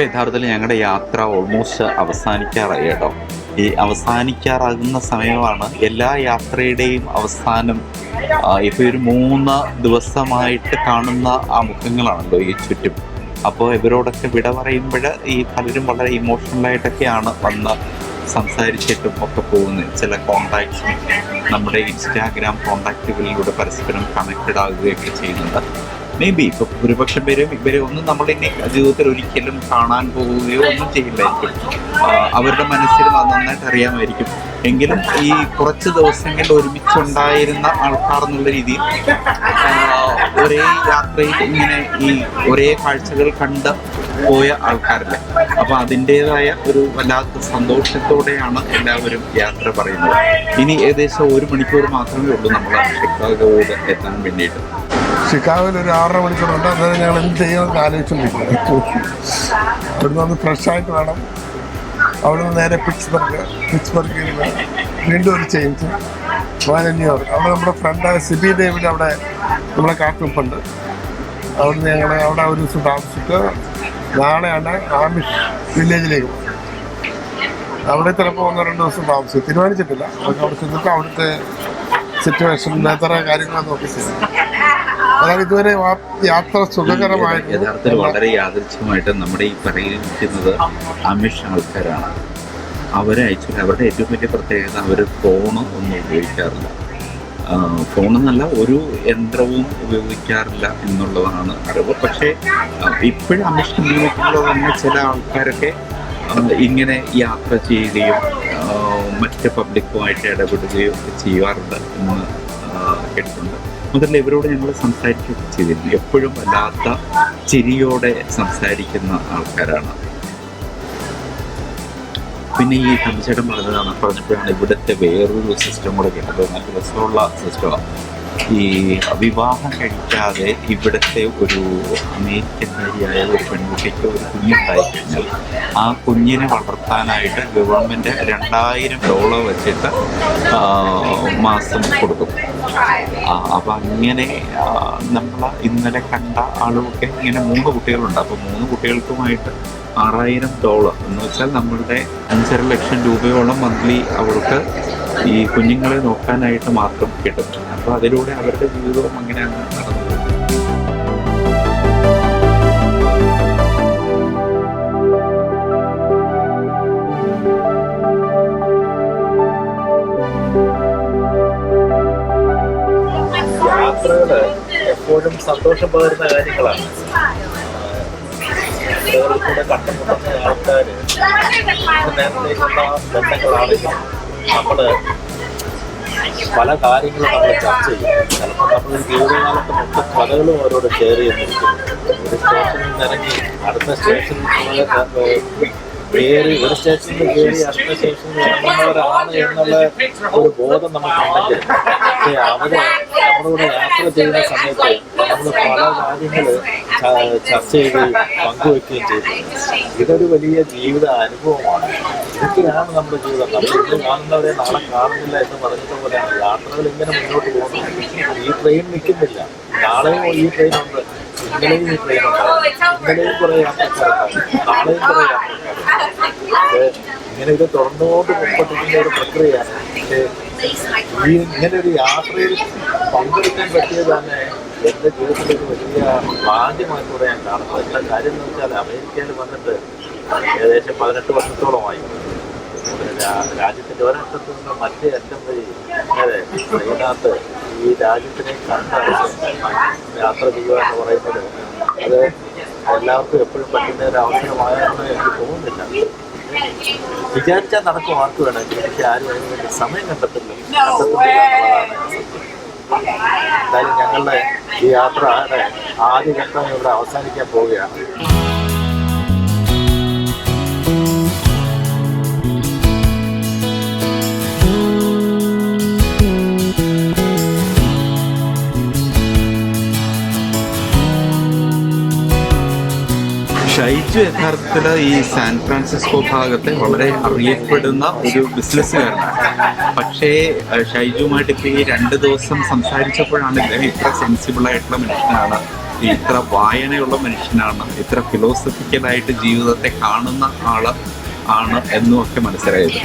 യഥാർത്ഥത്തിൽ ഞങ്ങളുടെ യാത്ര ഓൾമോസ്റ്റ് അവസാനിക്കാറായി കേട്ടോ. ഈ അവസാനിക്കാറാകുന്ന സമയമാണ് എല്ലാ യാത്രയുടെയും അവസാനം. ഇപ്പോൾ ഒരു 3 ദിവസമായിട്ട് കാണുന്ന ആ മുഖങ്ങളാണല്ലോ ഈ ചുറ്റും. അപ്പോൾ ഇവരോടൊക്കെ വിട പറയുമ്പോൾ ഈ പലരും വളരെ ഇമോഷണലായിട്ടൊക്കെയാണ് വന്ന് സംസാരിച്ചിട്ടും ഒക്കെ പോകുന്നത്. ചില കോണ്ടാക്ട്സും നമ്മുടെ ഇൻസ്റ്റാഗ്രാം കോണ്ടാക്റ്റുകളിലൂടെ പരസ്പരം കണക്റ്റഡ് ആകുകയൊക്കെ ചെയ്യുന്നുണ്ട്. മേ ബി ഇപ്പോൾ ഭൂരിപക്ഷം പേരും ഇവരെ ഒന്നും നമ്മളിനി ജീവിതത്തിൽ ഒരിക്കലും കാണാൻ പോവുകയോ ഒന്നും ചെയ്യില്ലായിരിക്കും. അവരുടെ മനസ്സിൽ നന്നായിട്ട് അറിയാമായിരിക്കും. എങ്കിലും ഈ കുറച്ച് ദിവസങ്ങളിൽ ഒരുമിച്ചുണ്ടായിരുന്ന ആൾക്കാർ എന്നുള്ള രീതിയിൽ ഒരേ യാത്രയിൽ ഇങ്ങനെ ഈ ഒരേ കാഴ്ചകൾ കണ്ട് പോയ ആൾക്കാരല്ലേ. അപ്പോൾ അതിൻ്റേതായ ഒരു വല്ലാത്ത സന്തോഷത്തോടെയാണ് എല്ലാവരും യാത്ര പറയുന്നത്. ഇനി ഏകദേശം 1 മണിക്കൂർ മാത്രമേ ഉള്ളൂ നമ്മൾ ഷിക്കാഗോയിൽ എത്താൻ വേണ്ടിയിട്ട്. ഷിക്കാഗോയിൽ ഒരു 6.5 മണിക്കൂറുണ്ട്. അതായത് ഞങ്ങൾ എന്ത് ചെയ്യുമെന്ന് ആലോചിച്ചുകൊണ്ടിരിക്കുന്നത്. ഇവിടുന്ന് ഒന്ന് ഫ്രഷായിട്ട് വേണം. അവിടുന്ന് നേരെ പിറ്റ്സ്ബർഗിൽ നിന്ന് വീണ്ടും ഒരു ചേഞ്ച് ന്യൂയോർക്ക്. അവിടെ നമ്മുടെ ഫ്രണ്ടായ സിബി ഡേവിഡ് അവിടെ നമ്മളെ കാത്തുനിൽപ്പുണ്ട്. അവിടുന്ന് ഞങ്ങൾ അവിടെ ഒരു ദിവസം താമസിച്ചിട്ട് നാളെയാണ് ആമിഷ് വില്ലേജിലേക്ക് പോകുന്നത്. അവിടെ ചിലപ്പോൾ 1-2 ദിവസം താമസിക്കും. തീരുമാനിച്ചിട്ടില്ല. നമുക്ക് അവിടെ ചെന്നിട്ട് അവിടുത്തെ സിറ്റുവേഷൻ എത്ര കാര്യങ്ങളാണ് നോക്കി ചെയ്യും. അതാണ് ഇതുവരെ യാത്ര സുഖകരമായിട്ട്. യഥാർത്ഥത്തിൽ വളരെ യാദൃച്ഛികമായിട്ട് നമ്മുടെ ഈ പറയുന്നത് അമിഷ് ആൾക്കാരാണ്. അവരയച്ചാൽ അവരുടെ ഏറ്റവും വലിയ പ്രത്യേകത അവർ ഫോണ് ഒന്നും ഉപയോഗിക്കാറില്ല. ഫോണെന്നല്ല ഒരു യന്ത്രവും ഉപയോഗിക്കാറില്ല എന്നുള്ളതാണ് അറിവ്. പക്ഷേ ഇപ്പോഴും അമിഷ് കമ്മ്യൂണിറ്റിയിലുള്ള തന്നെ ചില ആൾക്കാരൊക്കെ ഇങ്ങനെ യാത്ര ചെയ്യുകയും മറ്റ് പബ്ലിക്കുമായിട്ട് ഇടപെടുകയും ഒക്കെ ചെയ്യാറുണ്ട് എന്ന് കേട്ടിട്ടുണ്ട്. മുതൽ ഇവരോട് ഞങ്ങൾ സംസാരിക്കുകയൊക്കെ ചെയ്തിരുന്നു. എപ്പോഴും വല്ലാത്ത ചിരിയോടെ സംസാരിക്കുന്ന ആൾക്കാരാണ്. പിന്നെ ഈ കമ്മിച്ചേട്ടൻ പറഞ്ഞപ്പോഴാണ് ഇവിടുത്തെ വേറൊരു സിസ്റ്റം കൂടെ കേട്ടത്. നല്ല രസമുള്ള സിസ്റ്റമാണ്. ഈ വിവാഹം കഴിക്കാതെ ഇവിടുത്തെ ഒരു അമേരിക്കൻകാരിയായ ഒരു പെൺകുട്ടിക്ക് ഒരു കുഞ്ഞുണ്ടായി കഴിഞ്ഞാൽ ആ കുഞ്ഞിനെ വളർത്താനായിട്ട് ഗവൺമെൻറ് $2000 വെച്ചിട്ട് മാസം കൊടുക്കും. അപ്പം അങ്ങനെ നമ്മൾ ഇന്നലെ കണ്ട ആളുകൾക്ക് ഇങ്ങനെ 3 കുട്ടികളുണ്ട്. അപ്പോൾ 3 കുട്ടികൾക്കുമായിട്ട് $6000 എന്ന് വെച്ചാൽ നമ്മളുടെ 5.5 ലക്ഷം രൂപയോളം മന്ത്ലി അവൾക്ക് ഈ കുഞ്ഞുങ്ങളെ നോക്കാനായിട്ട് മാത്രം കിട്ടും. അപ്പോൾ അതിലൂടെ അവരുടെ ജീവിതവും അങ്ങനെയാണ് നടന്നത്. യാത്രകള് എപ്പോഴും സന്തോഷം പകരുന്ന കാര്യങ്ങളാണ്. കൂടെ കണ്ടുമുട്ടുന്ന ആൾക്കാർ നേരത്തേക്കുള്ള ബന്ധങ്ങളാണെങ്കിലും നമ്മള് പല കാര്യങ്ങളും നമ്മൾ ചർച്ച ചെയ്യും. ചിലപ്പോൾ നമ്മൾ ജീവിതകാലത്ത് മൊത്തം കഥകളും അവരോട് ഷെയർ ചെയ്യുന്നിരിക്കും. ഒരു സ്റ്റേഷനിൽ നിന്ന് ഇറങ്ങി അടുത്ത സ്റ്റേഷനിൽ കയറി ഒരു സ്റ്റേഷനിൽ കയറി അടുത്ത സ്റ്റേഷനിൽ ഇറങ്ങുന്നവരാണ് എന്നുള്ള ഒരു ബോധം നമുക്കുണ്ടെങ്കിൽ അവര് നമ്മളോട് യാത്ര ചെയ്യുന്ന സമയത്ത് നമ്മൾ പല കാര്യങ്ങൾ ചർച്ച ചെയ്യുകയും പങ്കുവെക്കുകയും ചെയ്തു. ഇതൊരു വലിയ ജീവിത അനുഭവമാണ്. ഇതൊക്കെയാണ് നമ്മുടെ ജീവിതം. നമ്മൾ ഇന്ന് കാണുന്നവരെ നാളെ കാണുന്നില്ല എന്ന് പറഞ്ഞതുപോലെയാണ് യാത്രകൾ ഇങ്ങനെ മുന്നോട്ട് പോകുന്നത്. ഈ ട്രെയിൻ നിൽക്കുന്നില്ല. നാളെയും ഈ ട്രെയിൻ ഉണ്ട്, ഇന്നലെയും ഈ ട്രെയിൻ ഉണ്ടാകും, ഇന്നലെയും കുറെ യാത്രക്കാരുണ്ടാകും, നാളെയും കുറെ യാത്രക്കാരുണ്ടാകും. ഇങ്ങനെ ഇത് തുറന്നുകൊണ്ട് മുമ്പോട്ടിരിക്കുന്ന ഒരു പ്രക്രിയയാണ്. പക്ഷേ ഈ ഇങ്ങനെ ഒരു യാത്രയിൽ പങ്കെടുക്കാൻ പറ്റിയത് തന്നെ എൻ്റെ ജീവിതത്തിലൊരു വലിയ ഭാഗ്യമായിക്കൂടെ ഞാൻ കാണുന്നത്. എന്താ കാര്യം എന്ന് വെച്ചാൽ അമേരിക്കയിൽ വന്നിട്ട് ഏകദേശം 18 വർഷത്തോളമായി. രാജ്യത്തിൻ്റെ ഒരറ്റത്തു നിന്ന് മറ്റേ അറ്റം വഴി ഇങ്ങനെ ട്രെയിനകത്ത് ഈ രാജ്യത്തിനെ കണ്ടറിഞ്ഞ് യാത്ര ചെയ്യുക എന്ന് പറയുന്നത് അത് എല്ലാവർക്കും എപ്പോഴും പറ്റുന്ന ഒരു അവസരമായെന്ന് എനിക്ക് തോന്നുന്നില്ല. വിചാരിച്ചാൽ നടക്കും ആർക്ക് വേണമെങ്കിൽ. പക്ഷെ ആരും അതിന് വേണ്ടി സമയം കണ്ടെത്തുന്നില്ല. എന്തായാലും ഞങ്ങളുടെ ഈ യാത്രയുടെ ആദ്യ ഘട്ടം ഇവിടെ അവസാനിക്കാൻ പോവുകയാണ്. ഷൈജു യഥാർത്ഥത്തിൽ ഈ സാൻ ഫ്രാൻസിസ്കോ ഭാഗത്തെ വളരെ അറിയപ്പെടുന്ന ഒരു ബിസിനസ്സുകാരനാണ്. പക്ഷേ ഷൈജുമായിട്ട് ഇപ്പോൾ ഈ 2 ദിവസം സംസാരിച്ചപ്പോഴാണ് ഇദ്ദേഹം ഇത്ര സെൻസിബിൾ ആയിട്ടുള്ള മനുഷ്യനാണ് ഇത്ര വായനയുള്ള മനുഷ്യനാണ്, ഇത്ര ഫിലോസഫിക്കലായിട്ട് ജീവിതത്തെ കാണുന്ന ആണ് എന്നും ഒക്കെ മനസ്സിലായത്.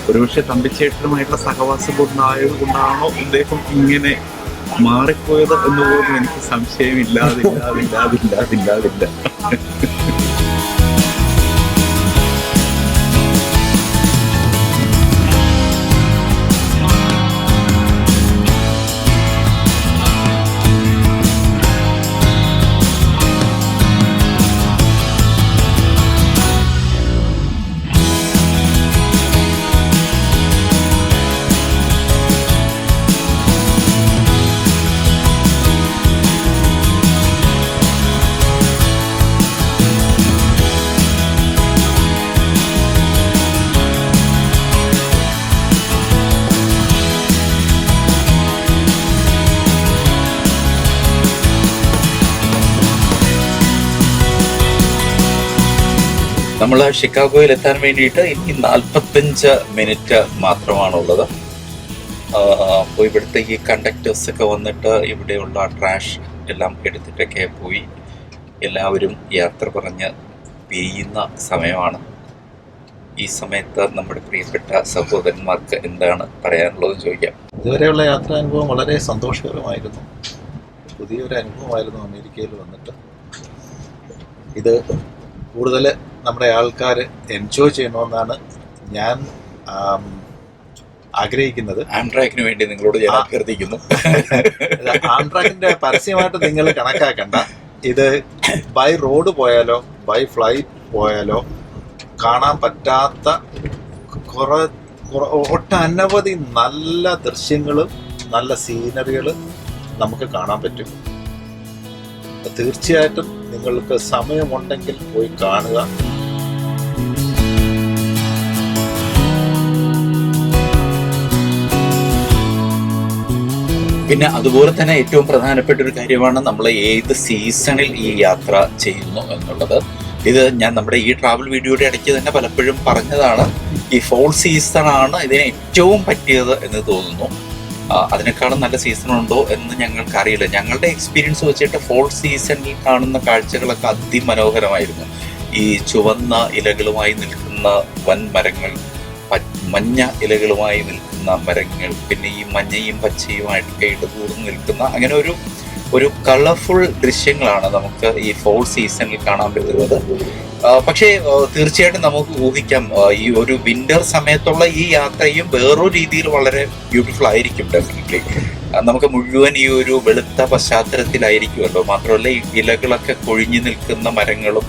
ഒരുപക്ഷെ തമ്പിച്ചേട്ടനുമായിട്ടുള്ള സഹവാസം കൊണ്ടാണോ ഇദ്ദേഹം ഇങ്ങനെ മാറിപ്പോയത് എന്നുപോലും എനിക്ക് സംശയമില്ലാതില്ല. നമ്മൾ ഷിക്കാഗോയിൽ എത്താൻ വേണ്ടിയിട്ട് ഇനി 45 മിനിറ്റ് മാത്രമാണുള്ളത്. അപ്പോൾ ഇവിടുത്തെ ഈ കണ്ടക്ടേഴ്സൊക്കെ വന്നിട്ട് ഇവിടെയുള്ള ട്രാഷ് എല്ലാം എടുത്തിട്ടൊക്കെ പോയി എല്ലാവരും യാത്ര പറഞ്ഞ് പിരിയുന്ന സമയമാണ്. ഈ സമയത്ത് നമ്മുടെ പ്രിയപ്പെട്ട സഹോദരന്മാർക്ക് എന്താണ് പറയാനുള്ളത് ചോദിക്കാം. ഇതുവരെയുള്ള യാത്രാനുഭവം വളരെ സന്തോഷകരമായിരുന്നു. പുതിയൊരു അനുഭവമായിരുന്നു അമേരിക്കയിൽ വന്നിട്ട്. ഇത് കൂടുതൽ നമ്മുടെ ആൾക്കാർ എൻജോയ് ചെയ്യണമെന്നാണ് ഞാൻ ആഗ്രഹിക്കുന്നത്. ആംട്രാക്കിന് വേണ്ടി നിങ്ങളോട് ഞാൻ അഭ്യർത്ഥിക്കുന്നു. ആംട്രാക്കിന്റെ പരസ്യമായിട്ട് നിങ്ങൾ കണക്കാക്കണ്ട. ഇത് ബൈ റോഡ് പോയാലോ ബൈ ഫ്ലൈറ്റ് പോയാലോ കാണാൻ പറ്റാത്ത ഒട്ടനവധി നല്ല ദൃശ്യങ്ങളും നല്ല സീനറികളും നമുക്ക് കാണാൻ പറ്റും. തീർച്ചയായിട്ടും നിങ്ങൾക്ക് സമയമുണ്ടെങ്കിൽ പോയി കാണുക. പിന്നെ അതുപോലെ തന്നെ ഏറ്റവും പ്രധാനപ്പെട്ട ഒരു കാര്യമാണ് നമ്മൾ ഏത് സീസണിൽ ഈ യാത്ര ചെയ്യുന്നു എന്നുള്ളത്. ഇത് ഞാൻ നമ്മുടെ ഈ ട്രാവൽ വീഡിയോയുടെ ഇടയ്ക്ക് തന്നെ പലപ്പോഴും പറഞ്ഞതാണ്. ഈ ഫോൾ സീസണാണ് ഇതിന് ഏറ്റവും പറ്റിയത് എന്ന് തോന്നുന്നു. അതിനേക്കാളും നല്ല സീസൺ ഉണ്ടോ എന്ന് ഞങ്ങൾക്കറിയില്ല. ഞങ്ങളുടെ എക്സ്പീരിയൻസ് വെച്ചിട്ട് ഫോൾ സീസണിൽ കാണുന്ന കാഴ്ചകളൊക്കെ അതിമനോഹരമായിരുന്നു. ഈ ചുവന്ന ഇലകളുമായി നിൽക്കുന്ന വൻ മരങ്ങൾ, മഞ്ഞ ഇലകളുമായി നിൽക്കുന്ന മരങ്ങൾ, പിന്നെ ഈ മഞ്ഞയും പച്ചയുമായിട്ടൊക്കെ ഇടതൂർന്ന് നിൽക്കുന്ന അങ്ങനെ ഒരു കളർഫുൾ ദൃശ്യങ്ങളാണ് നമുക്ക് ഈ ഫോൾ സീസണിൽ കാണാൻ പറ്റുന്നത്. പക്ഷേ തീർച്ചയായിട്ടും നമുക്ക് ഊഹിക്കാം ഈ ഒരു വിന്റർ സമയത്തുള്ള ഈ യാത്രയും വേറൊരു രീതിയിൽ വളരെ ബ്യൂട്ടിഫുൾ ആയിരിക്കും. ഡെഫിനറ്റ്ലി നമുക്ക് മുഴുവൻ ഈ ഒരു വെളുത്ത പശ്ചാത്തലത്തിലായിരിക്കുമല്ലോ. മാത്രമല്ല ഈ ഇലകളൊക്കെ കൊഴിഞ്ഞു നിൽക്കുന്ന മരങ്ങളും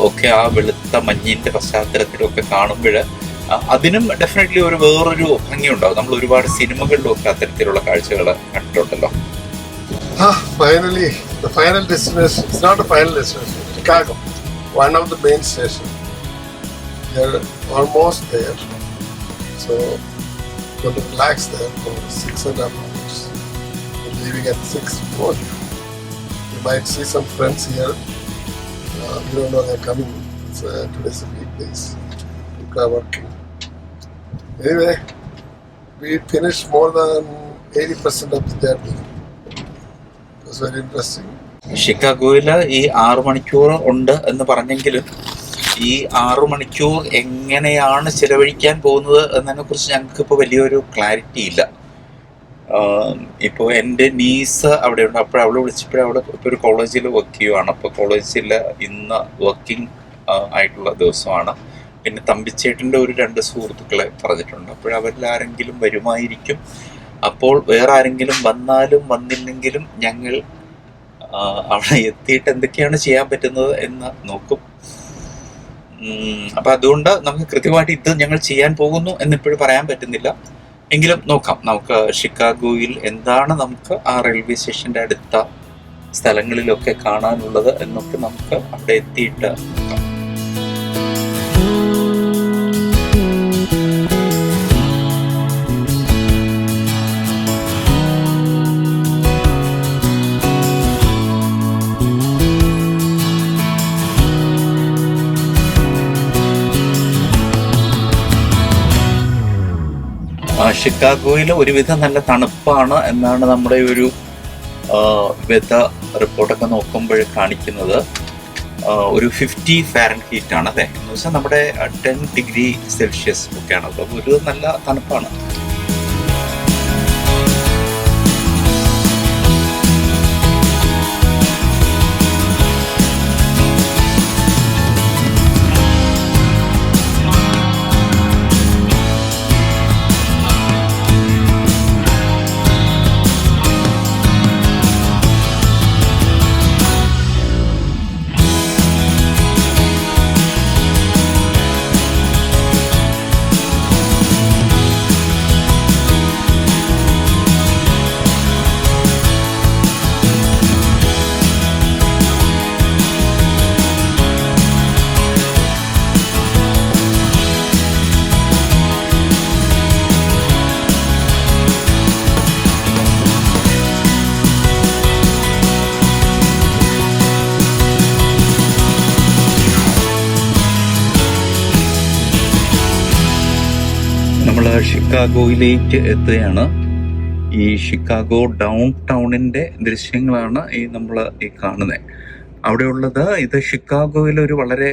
ഒക്കെ ആ വെളുത്ത മഞ്ഞിന്റെ പശ്ചാത്തലത്തിലൊക്കെ കാണുമ്പോൾ അതിനും ഡെഫിനറ്റ്ലി വേറൊരു ഭംഗിയുണ്ടാവും. നമ്മൾ ഒരുപാട് സിനിമകളിലും ഒക്കെ അത്തരത്തിലുള്ള കാഴ്ചകൾ കണ്ടിട്ടുണ്ടല്ലോ. Finally, the final destination. It's not a final destination. Chicago, one of the main stations. We are almost there. So, going to relax there for 6.5 hours. We're leaving at 6:40. You might see some friends here. We don't know they're coming. Today's a weekdays. People are working. Anyway, we finished more than 80% of the journey. Very interesting. ഷിക്കാഗോയിൽ ഈ 6 മണിക്കൂർ ഉണ്ട് എന്ന് പറഞ്ഞെങ്കിലും ഈ 6 മണിക്കൂർ എങ്ങനെയാണ് ചിലവഴിക്കാൻ പോകുന്നത് എന്നതിനെ കുറിച്ച് ഞങ്ങൾക്ക് ഇപ്പോൾ വലിയൊരു ക്ലാരിറ്റി ഇല്ല. ഇപ്പോൾ എൻ്റെ നീസ് അവിടെ ഉണ്ട്. അപ്പോൾ അവളെ വിളിച്ചപ്പോഴും അവിടെ ഇപ്പോൾ ഒരു കോളേജിൽ വർക്ക് ചെയ്യുവാണ്. അപ്പോൾ കോളേജിൽ ഇന്ന് വർക്കിംഗ് ആയിട്ടുള്ള ദിവസമാണ്. പിന്നെ തമ്പിച്ചേട്ടൻ്റെ ഒരു 2 സുഹൃത്തുക്കളെ പറഞ്ഞിട്ടുണ്ട്. അപ്പോഴവരിൽ ആരെങ്കിലും വരുമായിരിക്കും. അപ്പോൾ വേറെ ആരെങ്കിലും വന്നാലും വന്നില്ലെങ്കിലും ഞങ്ങൾ അവിടെ എത്തിയിട്ട് എന്തൊക്കെയാണ് ചെയ്യാൻ പറ്റുന്നത് എന്ന് നോക്കും. അപ്പം അതുകൊണ്ട് നമുക്ക് കൃത്യമായിട്ട് ഇത് ഞങ്ങൾ ചെയ്യാൻ പോകുന്നു എന്നിപ്പോഴും പറയാൻ പറ്റുന്നില്ല. എങ്കിലും നോക്കാം. നമുക്ക് ഷിക്കാഗോയിൽ എന്താണ് നമുക്ക് ആ റെയിൽവേ സ്റ്റേഷൻ്റെ അടുത്ത സ്ഥലങ്ങളിലൊക്കെ കാണാനുള്ളത് എന്നൊക്കെ നമുക്ക് അവിടെ എത്തിയിട്ട് നോക്കാം. ഷിക്കാഗോയിൽ ഒരുവിധം നല്ല തണുപ്പാണ് എന്നാണ് നമ്മുടെ ഒരു വെതർ റിപ്പോർട്ടൊക്കെ നോക്കുമ്പോൾ കാണിക്കുന്നത് ഒരു 50 ഫാരൻഹീറ്റ് ആണ് അല്ലേ, എന്ന് വെച്ചാൽ നമ്മുടെ 10 ഡിഗ്രി സെൽഷ്യസ് ഒക്കെയാണ്. അപ്പോൾ ഒരു നല്ല തണുപ്പാണ്. നമ്മൾ ഷിക്കാഗോയിലേക്ക് എത്തുകയാണ്. ഈ ഷിക്കാഗോ ഡൗൺ ടൗണിൻ്റെ ദൃശ്യങ്ങളാണ് നമ്മൾ ഈ കാണുന്നത്. അവിടെയുള്ളത് ഇത് ഷിക്കാഗോയിലൊരു വളരെ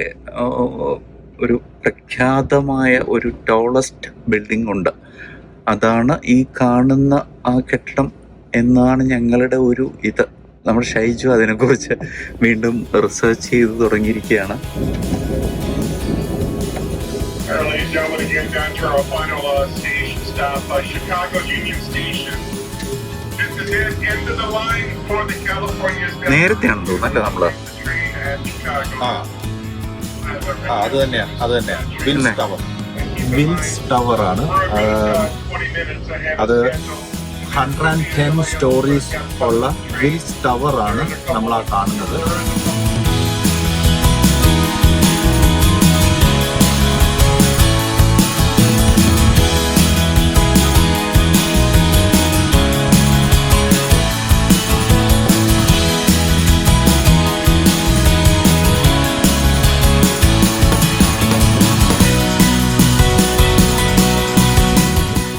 ഒരു പ്രഖ്യാതമായ ഒരു ടോളസ്റ്റ് ബിൽഡിംഗ് ഉണ്ട്. അതാണ് ഈ കാണുന്ന ആ കെട്ടിടം എന്നാണ് ഞങ്ങളുടെ ഒരു ഇത്. നമ്മുടെ ഷൈജു അതിനെക്കുറിച്ച് വീണ്ടും റിസർച്ച് ചെയ്ത് തുടങ്ങിയിരിക്കുകയാണ്. Ladies and gentlemen, again, down to our final station stop, Chicago Union Station. This is it, end of the line for the California. നേരത്തെയാണ് തോന്നുന്നല്ലേ നമ്മള്? അത് തന്നെയാ വിൽസ് ടവർ ആണ്. അത് 110 സ്റ്റോറീസ് ഉള്ള വിൽസ് ടവർ ആണ് നമ്മൾ ആ കാണുന്നത്.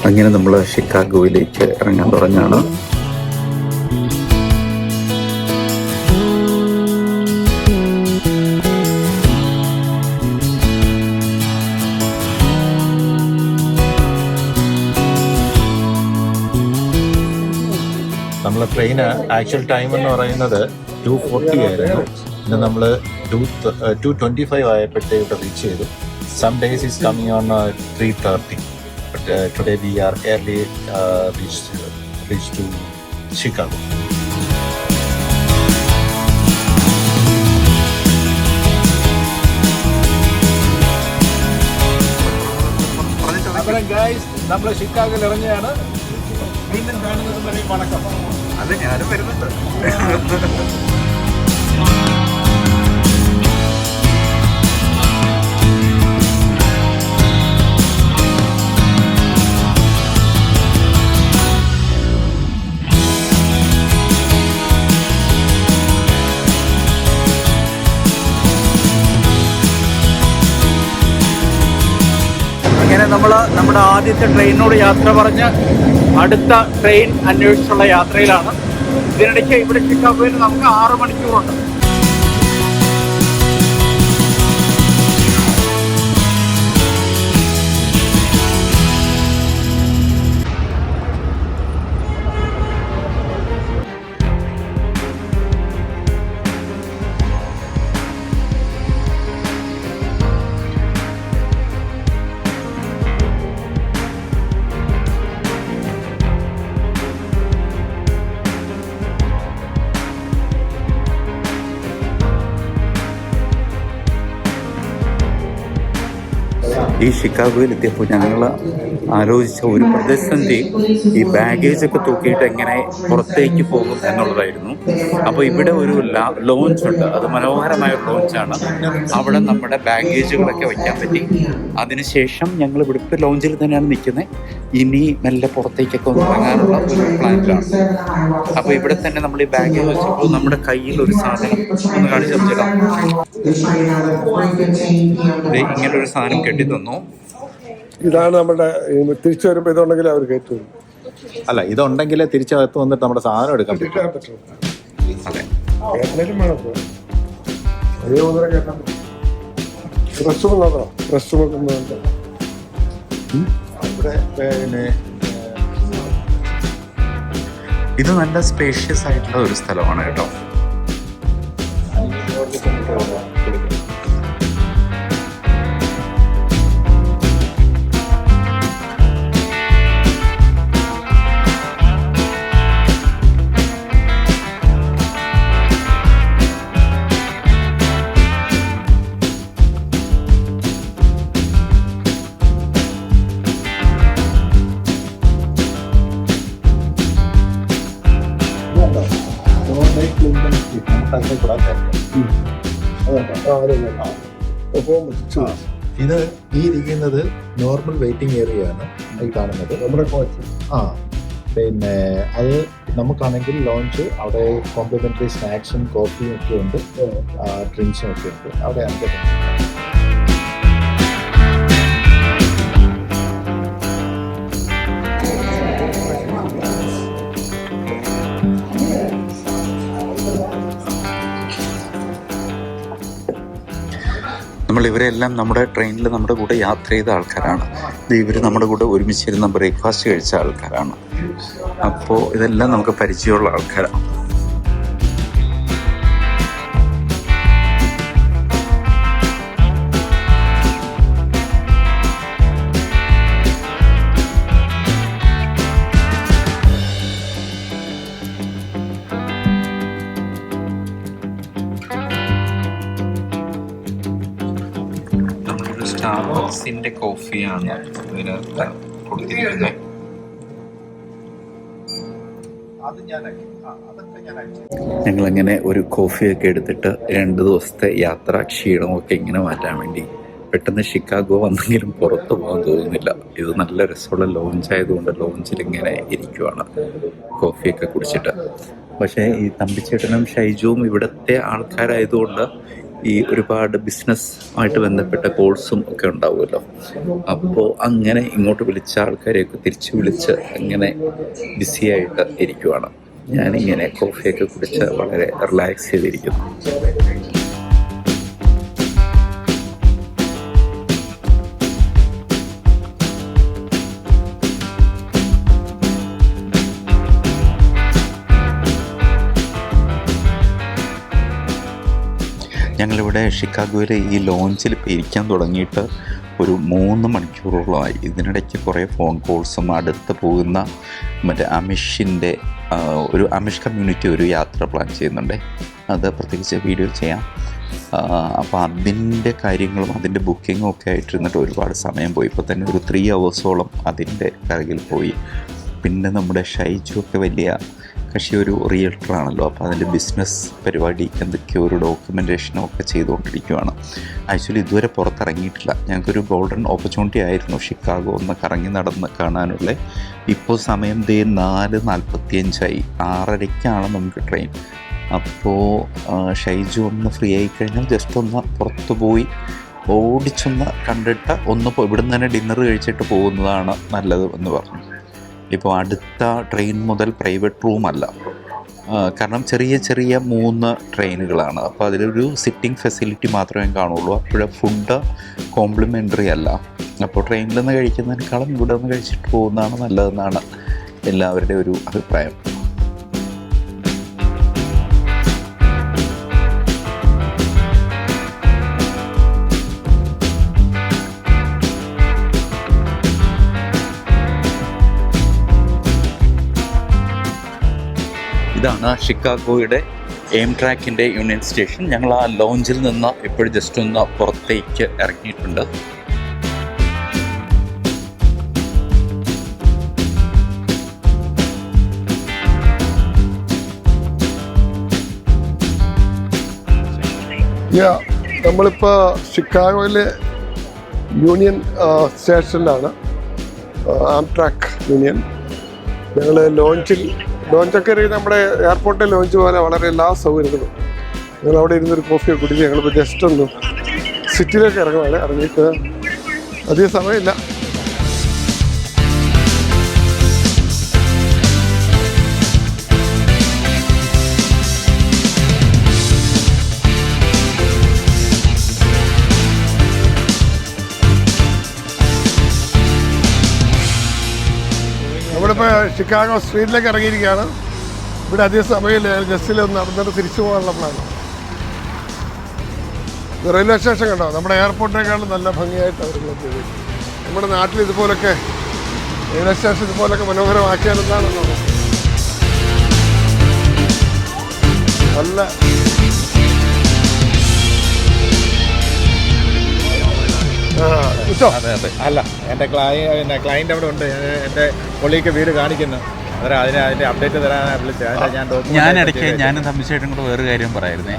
അങ്ങനെ നമ്മൾ ഷിക്കാഗോയിലേക്ക് ഇറങ്ങാൻ തുടങ്ങാണ്. നമ്മളെ ട്രെയിന് ആക്ച്വൽ ടൈം എന്ന് പറയുന്നത് 2:40 ആയിരുന്നു. പിന്നെ നമ്മൾ 2:25 ആയപ്പോഴത്തേക്ക് റീച്ച് ചെയ്തു. Some days is coming on 3:30. But today we are early reached to Chicago. അപ്പോൾ ഗൈസ് നമ്മൾ ഷിക്കാഗോയിൽ ഇറങ്ങിയാണ്. വീണ്ടും കാണുന്നത് വരെ വണക്കം. അത് ഞാനും വരുന്നുണ്ട്. അങ്ങനെ നമ്മൾ നമ്മുടെ ആദ്യത്തെ ട്രെയിനിനോട് യാത്ര പറഞ്ഞ് അടുത്ത ട്രെയിൻ അന്വേഷിച്ചുള്ള യാത്രയിലാണ്. ഇതിനിടയ്ക്ക് ഇവിടെ ഷിക്കാഗോയിൽ നമുക്ക് 6 മണിക്കൂറുണ്ട്. ഈ ഷിക്കാഗോയിൽ എത്തിയപ്പോൾ ഞങ്ങൾ ആലോചിച്ച ഒരു പ്രതിസന്ധി ഈ ബാഗേജൊക്കെ തൂക്കിയിട്ട് എങ്ങനെ പുറത്തേക്ക് പോകും എന്നുള്ളതായിരുന്നു. അപ്പോൾ ഇവിടെ ഒരു ലോഞ്ച് ഉണ്ട്, അത് മനോഹരമായ ഒരു ലോഞ്ചാണ്. അവിടെ നമ്മുടെ ബാഗേജുകളൊക്കെ വയ്ക്കാൻ പറ്റി. അതിനുശേഷം ഞങ്ങൾ ഇവിടെ ഇപ്പോൾ ലോഞ്ചിൽ തന്നെയാണ് നിൽക്കുന്നത്. ഇനി മെല്ലെ പുറത്തേക്കൊക്കെ ഒന്ന് ഇറങ്ങാനുള്ള ഒരു പ്ലാനിലാണ്. അപ്പോൾ ഇവിടെ തന്നെ നമ്മൾ ഈ ബാഗേജ് വെച്ചപ്പോൾ നമ്മുടെ കയ്യിൽ ഒരു സാധനം ഒന്ന് കാണിച്ചു തന്നിടാം. ഇങ്ങനെ ഒരു സാധനം കെട്ടി തന്നു. ഇതാണ് നമ്മുടെ തിരിച്ചു വരുമ്പോൾ ഇതുണ്ടെങ്കിൽ അവർ കയറ്റി വരും. അല്ല, ഇതുണ്ടെങ്കിലേ തിരിച്ചകത്ത് വന്നിട്ട് നമ്മുടെ സാധനം എടുക്കാൻ പറ്റും. അതെ. കേട്ടിലും വേണം അതേ ഒന്നര കേട്ടാ റെസ്റ്റ് റൂം നോക്കാം. റെസ്റ്റ് റൂം ഒക്കെ ഇവിടെ പിന്നെ ഇത് നല്ല സ്പേഷ്യസ് ആയിട്ടുള്ള ഒരു സ്ഥലമാണ് കേട്ടോ. ഇത് ഈ ഇരിക്കുന്നത് നോർമൽ വെയിറ്റിംഗ് ഏരിയ ആണ് ഈ കാണുന്നത് നമ്മുടെ കോച്ച്. പിന്നെ അത് നമുക്കാണെങ്കിൽ ലോഞ്ച് അവിടെ കോംപ്ലിമെന്ററി സ്നാക്സും കോഫിയും ഒക്കെ ഉണ്ട്, ഡ്രിങ്ക്സും ഒക്കെ ഉണ്ട് അവിടെ. നമ്മൾ ഇവരെല്ലാം നമ്മുടെ ട്രെയിനിൽ നമ്മുടെ കൂടെ യാത്ര ചെയ്ത ആൾക്കാരാണ്. ഇവർ നമ്മുടെ കൂടെ ഒരുമിച്ചിരുന്ന ബ്രേക്ക്ഫാസ്റ്റ് കഴിച്ച ആൾക്കാരാണ്. അപ്പോൾ ഇതെല്ലാം നമുക്ക് പരിചയമുള്ള ആൾക്കാരാണ്. സ്റ്റാർബക്സിന്റെ കോഫിയാണ് ഇതിനകത്ത് കൊടുത്തിരിക്കുന്നത്. ഞങ്ങളങ്ങനെ ഒരു കോഫിയൊക്കെ എടുത്തിട്ട് 2 ദിവസത്തെ യാത്ര ക്ഷീണമൊക്കെ ഇങ്ങനെ മാറ്റാൻ വേണ്ടി പെട്ടെന്ന് ഷിക്കാഗോ വന്നെങ്കിലും പുറത്തു പോകാൻ തോന്നുന്നില്ല. ഇത് നല്ല രസമുള്ള ലോഞ്ച് ആയതുകൊണ്ട് ലോഞ്ചിൽ ഇങ്ങനെ ഇരിക്കുവാണ് കോഫിയൊക്കെ കുടിച്ചിട്ട്. പക്ഷേ ഈ തമ്പിച്ചേട്ടനും ഷൈജുവും ഇവിടുത്തെ ആൾക്കാരായതുകൊണ്ട് ഈ ഒരുപാട് ബിസിനസ് ആയിട്ട് ബന്ധപ്പെട്ട കോഴ്സും ഒക്കെ ഉണ്ടാവുമല്ലോ. അപ്പോൾ അങ്ങനെ ഇങ്ങോട്ട് വിളിച്ച ആൾക്കാരെയൊക്കെ തിരിച്ചു വിളിച്ച് അങ്ങനെ ബിസിയായിട്ട് ഇരിക്കുവാണ്. ഞാനിങ്ങനെ കോഫിയൊക്കെ കുടിച്ച് വളരെ റിലാക്സ് ചെയ്തിരിക്കുന്നു. ഞങ്ങളിവിടെ ഷിക്കാഗോയിലെ ഈ ലോഞ്ചിൽ ഇപ്പോൾ ഇരിക്കാൻ തുടങ്ങിയിട്ട് ഒരു 3 മണിക്കൂറോളമായി. ഇതിനിടയ്ക്ക് കുറേ ഫോൺ കോൾസും അടുത്ത് പോകുന്ന മറ്റേ അമിഷിൻ്റെ ഒരു അമിഷ് കമ്മ്യൂണിറ്റി ഒരു യാത്ര പ്ലാൻ ചെയ്യുന്നുണ്ട്. അത് പ്രത്യേകിച്ച് വീഡിയോ ചെയ്യാം. അപ്പോൾ അതിൻ്റെ കാര്യങ്ങളും അതിൻ്റെ ബുക്കിങ്ങും ഒക്കെ ആയിട്ടിരുന്നിട്ട് ഒരുപാട് സമയം പോയി. ഇപ്പോൾ തന്നെ ഒരു 3 അവേഴ്സോളം അതിൻ്റെ പിറകിൽ പോയി. പിന്നെ നമ്മുടെ ഷൈജു ഒക്കെ വലിയ കക്ഷി ഒരു റിയൽട്ടറാണല്ലോ. അപ്പോൾ അതിൻ്റെ ബിസിനസ് പരിപാടി എന്തൊക്കെയോ ഒരു ഡോക്യുമെൻറ്റേഷനും ഒക്കെ ചെയ്തുകൊണ്ടിരിക്കുകയാണ്. ആക്ച്വലി ഇതുവരെ പുറത്തിറങ്ങിയിട്ടില്ല. ഞങ്ങൾക്കൊരു ഗോൾഡൻ ഓപ്പർച്യൂണിറ്റി ആയിരുന്നു ഷിക്കാഗോ ഒന്ന് കറങ്ങി നടന്ന് കാണാനുള്ള. ഇപ്പോൾ സമയം 4:45 6:30 നമുക്ക് ട്രെയിൻ. അപ്പോൾ ഷൈജു ഒന്ന് ഫ്രീ ആയിക്കഴിഞ്ഞാൽ ജസ്റ്റ് ഒന്ന് പുറത്ത് പോയി ഓടിച്ചൊന്ന് കണ്ടിട്ട് ഒന്ന് ഇവിടുന്ന് തന്നെ ഡിന്നർ കഴിച്ചിട്ട് പോകുന്നതാണ് നല്ലത് എന്ന് പറഞ്ഞു. ഇപ്പോൾ അടുത്ത ട്രെയിൻ മുതൽ പ്രൈവറ്റ് റൂമല്ല, കാരണം ചെറിയ ചെറിയ 3 ട്രെയിനുകളാണ്. അപ്പോൾ അതിലൊരു സിറ്റിംഗ് ഫെസിലിറ്റി മാത്രമേ കാണുള്ളൂ. അപ്പോഴേ ഫുഡ് കോംപ്ലിമെൻ്ററി അല്ല. അപ്പോൾ ട്രെയിനിൽ നിന്ന് കഴിക്കുന്നതിനേക്കാളും ഇവിടെ നിന്ന് കഴിച്ചിട്ട് പോകുന്നതാണ് നല്ലതെന്നാണ് എല്ലാവരുടെയും ഒരു അഭിപ്രായം. ഇതാണ് ഷിക്കാഗോയുടെ എംട്രാക്കിൻ്റെ യൂണിയൻ സ്റ്റേഷൻ. ഞങ്ങൾ ആ ലോഞ്ചിൽ നിന്ന് ഇപ്പോഴും ജസ്റ്റ് ഒന്ന് പുറത്തേക്ക് ഇറങ്ങിയിട്ടുണ്ട്. നമ്മളിപ്പോൾ ഷിക്കാഗോയിലെ യൂണിയൻ സ്റ്റേഷനിലാണ്, ആംട്രാക്ക് യൂണിയൻ. ഞങ്ങൾ ലോഞ്ചൊക്കെ നമ്മുടെ എയർപോർട്ടിലെ ലോഞ്ച് പോലെ വളരെ എല്ലാ സൗകര്യങ്ങളും. ഞങ്ങൾ അവിടെ ഇരുന്നൊരു കോഫിയൊക്കെ കുടിച്ച് ഞങ്ങളിപ്പോൾ ജസ്റ്റ് ഒന്ന് സിറ്റിയിലേക്ക് ഇറങ്ങിയിട്ട് അധികം സമയമില്ല. ഞങ്ങളിപ്പോൾ ഷിക്കാഗോ സ്ട്രീറ്റിലേക്ക് ഇറങ്ങിയിരിക്കുകയാണ്. ഇവിടെ അധികം സമയമില്ല, ഞങ്ങൾ ജസ്റ്റിൽ ഒന്ന് നടന്നിട്ട് തിരിച്ചു പോകാനുള്ള പ്ലാനാണ്. റെയിൽവേ സ്റ്റേഷൻ കണ്ടോ, നമ്മുടെ എയർപോർട്ടിനേക്കാളും നല്ല ഭംഗിയായിട്ട് അവർ ചെയ്തു. നമ്മുടെ നാട്ടിൽ ഇതുപോലൊക്കെ റെയിൽവേ സ്റ്റേഷൻ ഇതുപോലൊക്കെ മനോഹരമാക്കിയാൽ എന്താണെന്നുള്ളത് നല്ല അതെ അതെ. അല്ല, എൻ്റെ ക്ലയൻറ്റ് അവിടെ ഉണ്ട്. എൻ്റെ കൊളീക്ക് വീട് കാണിക്കുന്നു. അതിൻ്റെ അപ്ഡേറ്റ് തരാനാണ് വിളിച്ചത്. ഞാനും തമ്മിച്ചായിട്ടും കൂടെ വേറൊരു കാര്യം പറയായിരുന്നേ.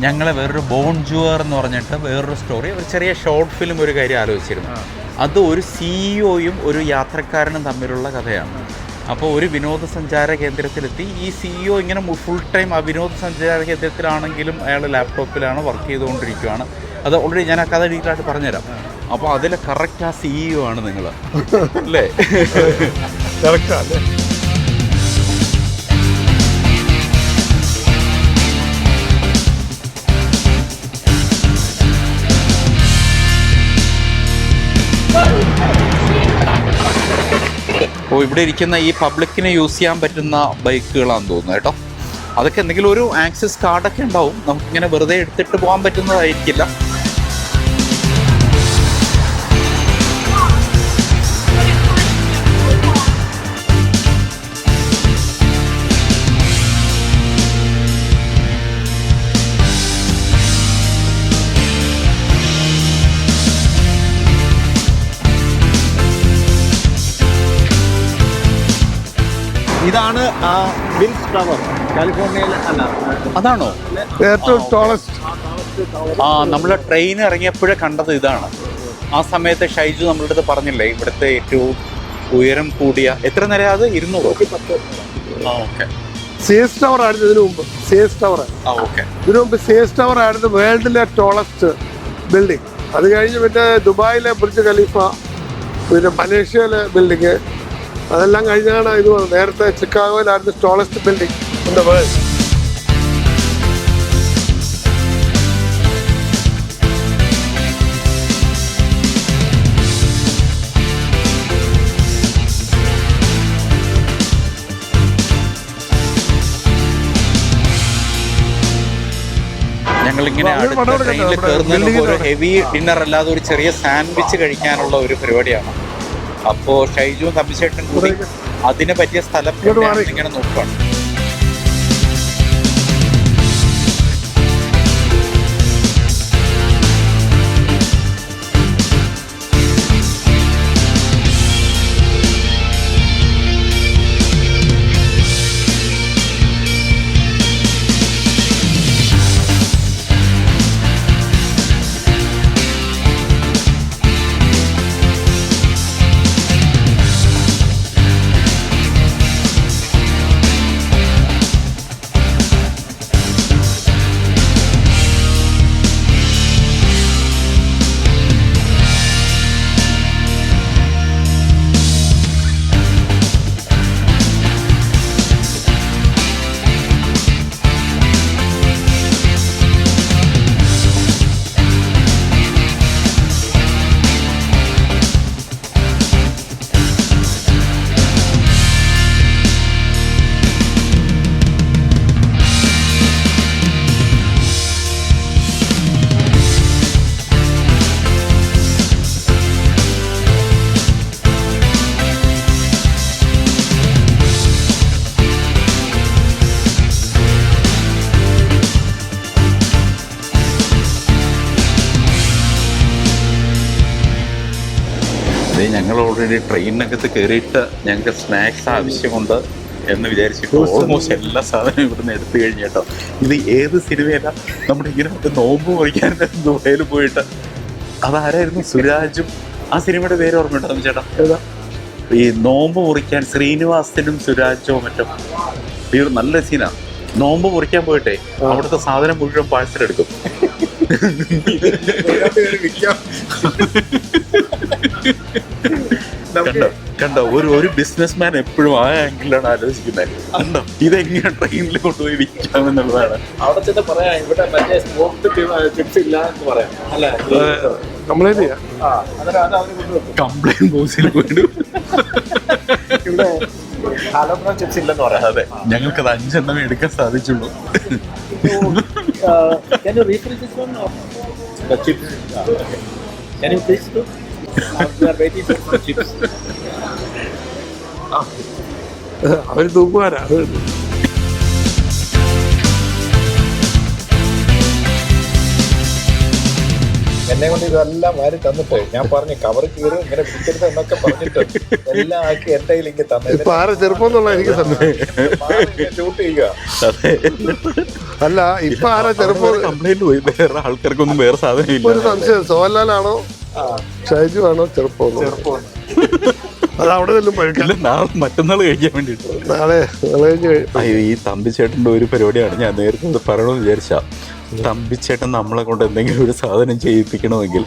ഞങ്ങളെ വേറൊരു ബോൺജുവർ എന്ന് പറഞ്ഞിട്ട് വേറൊരു സ്റ്റോറി, ഒരു ചെറിയ ഷോർട്ട് ഫിലിം ഒരു കാര്യം ആലോചിച്ചിരുന്നു. അത് ഒരു സിഇഒയും ഒരു യാത്രക്കാരനും തമ്മിലുള്ള കഥയാണ്. അപ്പോൾ ഒരു വിനോദസഞ്ചാര കേന്ദ്രത്തിലെത്തി. ഈ സിഇഒ ഇങ്ങനെ ഫുൾ ടൈം ആ വിനോദസഞ്ചാര കേന്ദ്രത്തിലാണെങ്കിലും അയാൾ ലാപ്ടോപ്പിലാണ് വർക്ക് ചെയ്തുകൊണ്ടിരിക്കുകയാണ്. അത് ഓൾറെഡി ഞാൻ ആ കഥ ഡീറ്റെയിലായിട്ട് പറഞ്ഞുതരാം. അപ്പോൾ അതിൽ കറക്റ്റ് ആ സിഇഒ ആണ് നിങ്ങൾ അല്ലേ? കറക്റ്റാണ്. അപ്പോൾ ഇവിടെ ഇരിക്കുന്ന ഈ പബ്ലിക്കിന് യൂസ് ചെയ്യാൻ പറ്റുന്ന ബൈക്കുകളാണെന്ന് തോന്നുന്നു കേട്ടോ. അതൊക്കെ എന്തെങ്കിലും ഒരു ആക്സസ് കാർഡൊക്കെ ഉണ്ടാവും, നമുക്കിങ്ങനെ വെറുതെ എടുത്തിട്ട് പോകാൻ പറ്റുന്നതായിരിക്കില്ല. ഇതാണ് വിൽസ് ടവർ, കാലിഫോർണിയയിൽ. അല്ല, അതാണോ ഏറ്റവും ടോളസ്റ്റ്? നമ്മൾ ട്രെയിൻ ഇറങ്ങിയപ്പോഴേ കണ്ടത് ഇതാണ്. ആ സമയത്ത് ഷൈജു നമ്മളുടെ അടുത്ത് പറഞ്ഞില്ലേ ഇവിടുത്തെ ഏറ്റവും ഉയരം കൂടിയ എത്ര നില? അത് 210. ഓക്കെ. സിഎസ് ടവർ ആയിരുന്നു ഇതിനു മുമ്പ്. സിഎസ് ടവർ ഇതിനു മുമ്പ് സിഎസ് ടവർ ആയിരുന്നു വേൾഡിലെ ടോളസ്റ്റ് ബിൽഡിംഗ്. അത് കഴിഞ്ഞ് പിന്നെ ദുബായിലെ ബുർജ് ഖലീഫ, പിന്നെ മലേഷ്യയിലെ ബിൽഡിങ്, അതെല്ലാം കഴിഞ്ഞാണ് ഇത് വന്നത്. നേരത്തെ ചിക്കാഗോയിലായിരുന്നു tallest building in the world. ഞങ്ങളിങ്ങനെ അടുത്ത ട്രെയിനിൽ കയറുന്നതിന് ഒരു ഹെവി ഡിന്നർ അല്ലാതെ ഒരു ചെറിയ സാൻഡ്വിച്ച് കഴിക്കാനുള്ള ഒരു പരിപാടിയാണ്. അപ്പോൾ ഷൈജുവും തമ്മിച്ചേട്ടൻ കൂടി അതിനെ പറ്റിയ സ്ഥലം ഇങ്ങനെ നോക്കുകയാണ്. ഞങ്ങൾ ഓൾറെഡി ട്രെയിനിനകത്ത് കയറിയിട്ട് ഞങ്ങൾക്ക് സ്നാക്സ് ആവശ്യമുണ്ട് എന്ന് വിചാരിച്ചിട്ട് ഓൾമോസ്റ്റ് എല്ലാ സാധനവും ഇവിടുന്ന് എടുത്തു കഴിഞ്ഞു കേട്ടോ. ഇത് ഏത് സിനിമയല്ല, നമ്മുടെ ഇങ്ങനെ നോമ്പ് മുറിക്കാൻ ദുബൈയിൽ പോയിട്ട് അതാരായിരുന്നു? സുരാജും ആ സിനിമയുടെ പേര് ഓർമ്മയുണ്ടോ ചേട്ടാ? ഈ നോമ്പ് മുറിക്കാൻ ശ്രീനിവാസനും സുരാജോ മറ്റോ. ഈ ഒരു നല്ല സീനാണ്. നോമ്പ് മുറിക്കാൻ പോയിട്ടെ അവിടുത്തെ സാധനം മുഴുവൻ പാഴ്സലെടുക്കും. കണ്ടോ ഒരു ബിസിനസ് മാൻ എപ്പോഴും ആ ആംഗിളിലാണ് ആലോചിക്കുന്നത്. കണ്ടോ ഇതെങ്ങനെ ട്രെയിനിൽ കൊണ്ടുപോയി വിൽക്കാം എന്നുള്ളതാണ്. അവിടെ ചെന്ന് പറയാം ഇവിടെ മറ്റേ സ്പോർട്ട് ചിപ്സ് ഇല്ല എന്ന് പറയാം അല്ലേ? കംപ്ലൈന്റ് ബോക്സിൽ പോയിട്ട് ഇവിടെ ഹാലബ്ര ചിപ്സ് ഇല്ലെന്ന് പറയാം. അതെ, ഞങ്ങൾക്കത് 5 എണ്ണം എടുക്കാൻ സാധിച്ചുള്ളൂ. Can you refill this one or the chips? Okay. Can you please do? We are waiting for some chips. അവർ തൂക്കുവാരാ. എന്നെ കൊണ്ട് ഇതെല്ലാം വാരി തന്നിട്ട് ഞാൻ പറഞ്ഞു കവർ കീറി ഇങ്ങനെ പിടിക്കരുത് എന്നൊക്കെ പറഞ്ഞിട്ട് എല്ലാം ആക്കി എന്റെ കയ്യിലേക്ക് തന്നിട്ട് ഇപ്പൊ ആരെ ചെറുപ്പം എന്നുള്ള എനിക്ക് സംശയം. ഷൂട്ട് ചെയ്യുക. അല്ല ഇപ്പൊ ആരാ ചെറുപ്പം? കംപ്ലൈന്റ് പോയി, വേറെ ആൾക്കാർക്കൊന്നും വേറെ സാധനം ഇപ്പൊ ഒരു ഇല്ല. സംശയം, സോഹൻലാലാണോ ഷൈജു ആണോ ചെറുപ്പം? അത് അവിടെ നിന്നും പഴുക്കില്ല. ഇല്ല, നാളെ മറ്റന്നാൾ കഴിക്കാൻ വേണ്ടിട്ട്. നാളെ കഴിഞ്ഞ് അയ്യോ, ഈ തമ്പിച്ചേട്ടൻ്റെ ഒരു പരിപാടിയാണ് ഞാൻ നേരത്തെ അത് പറയണമെന്ന് വിചാരിച്ച. തമ്പിച്ചേട്ടൻ നമ്മളെ കൊണ്ട് എന്തെങ്കിലും ഒരു സാധനം ചെയ്യിപ്പിക്കണമെങ്കിൽ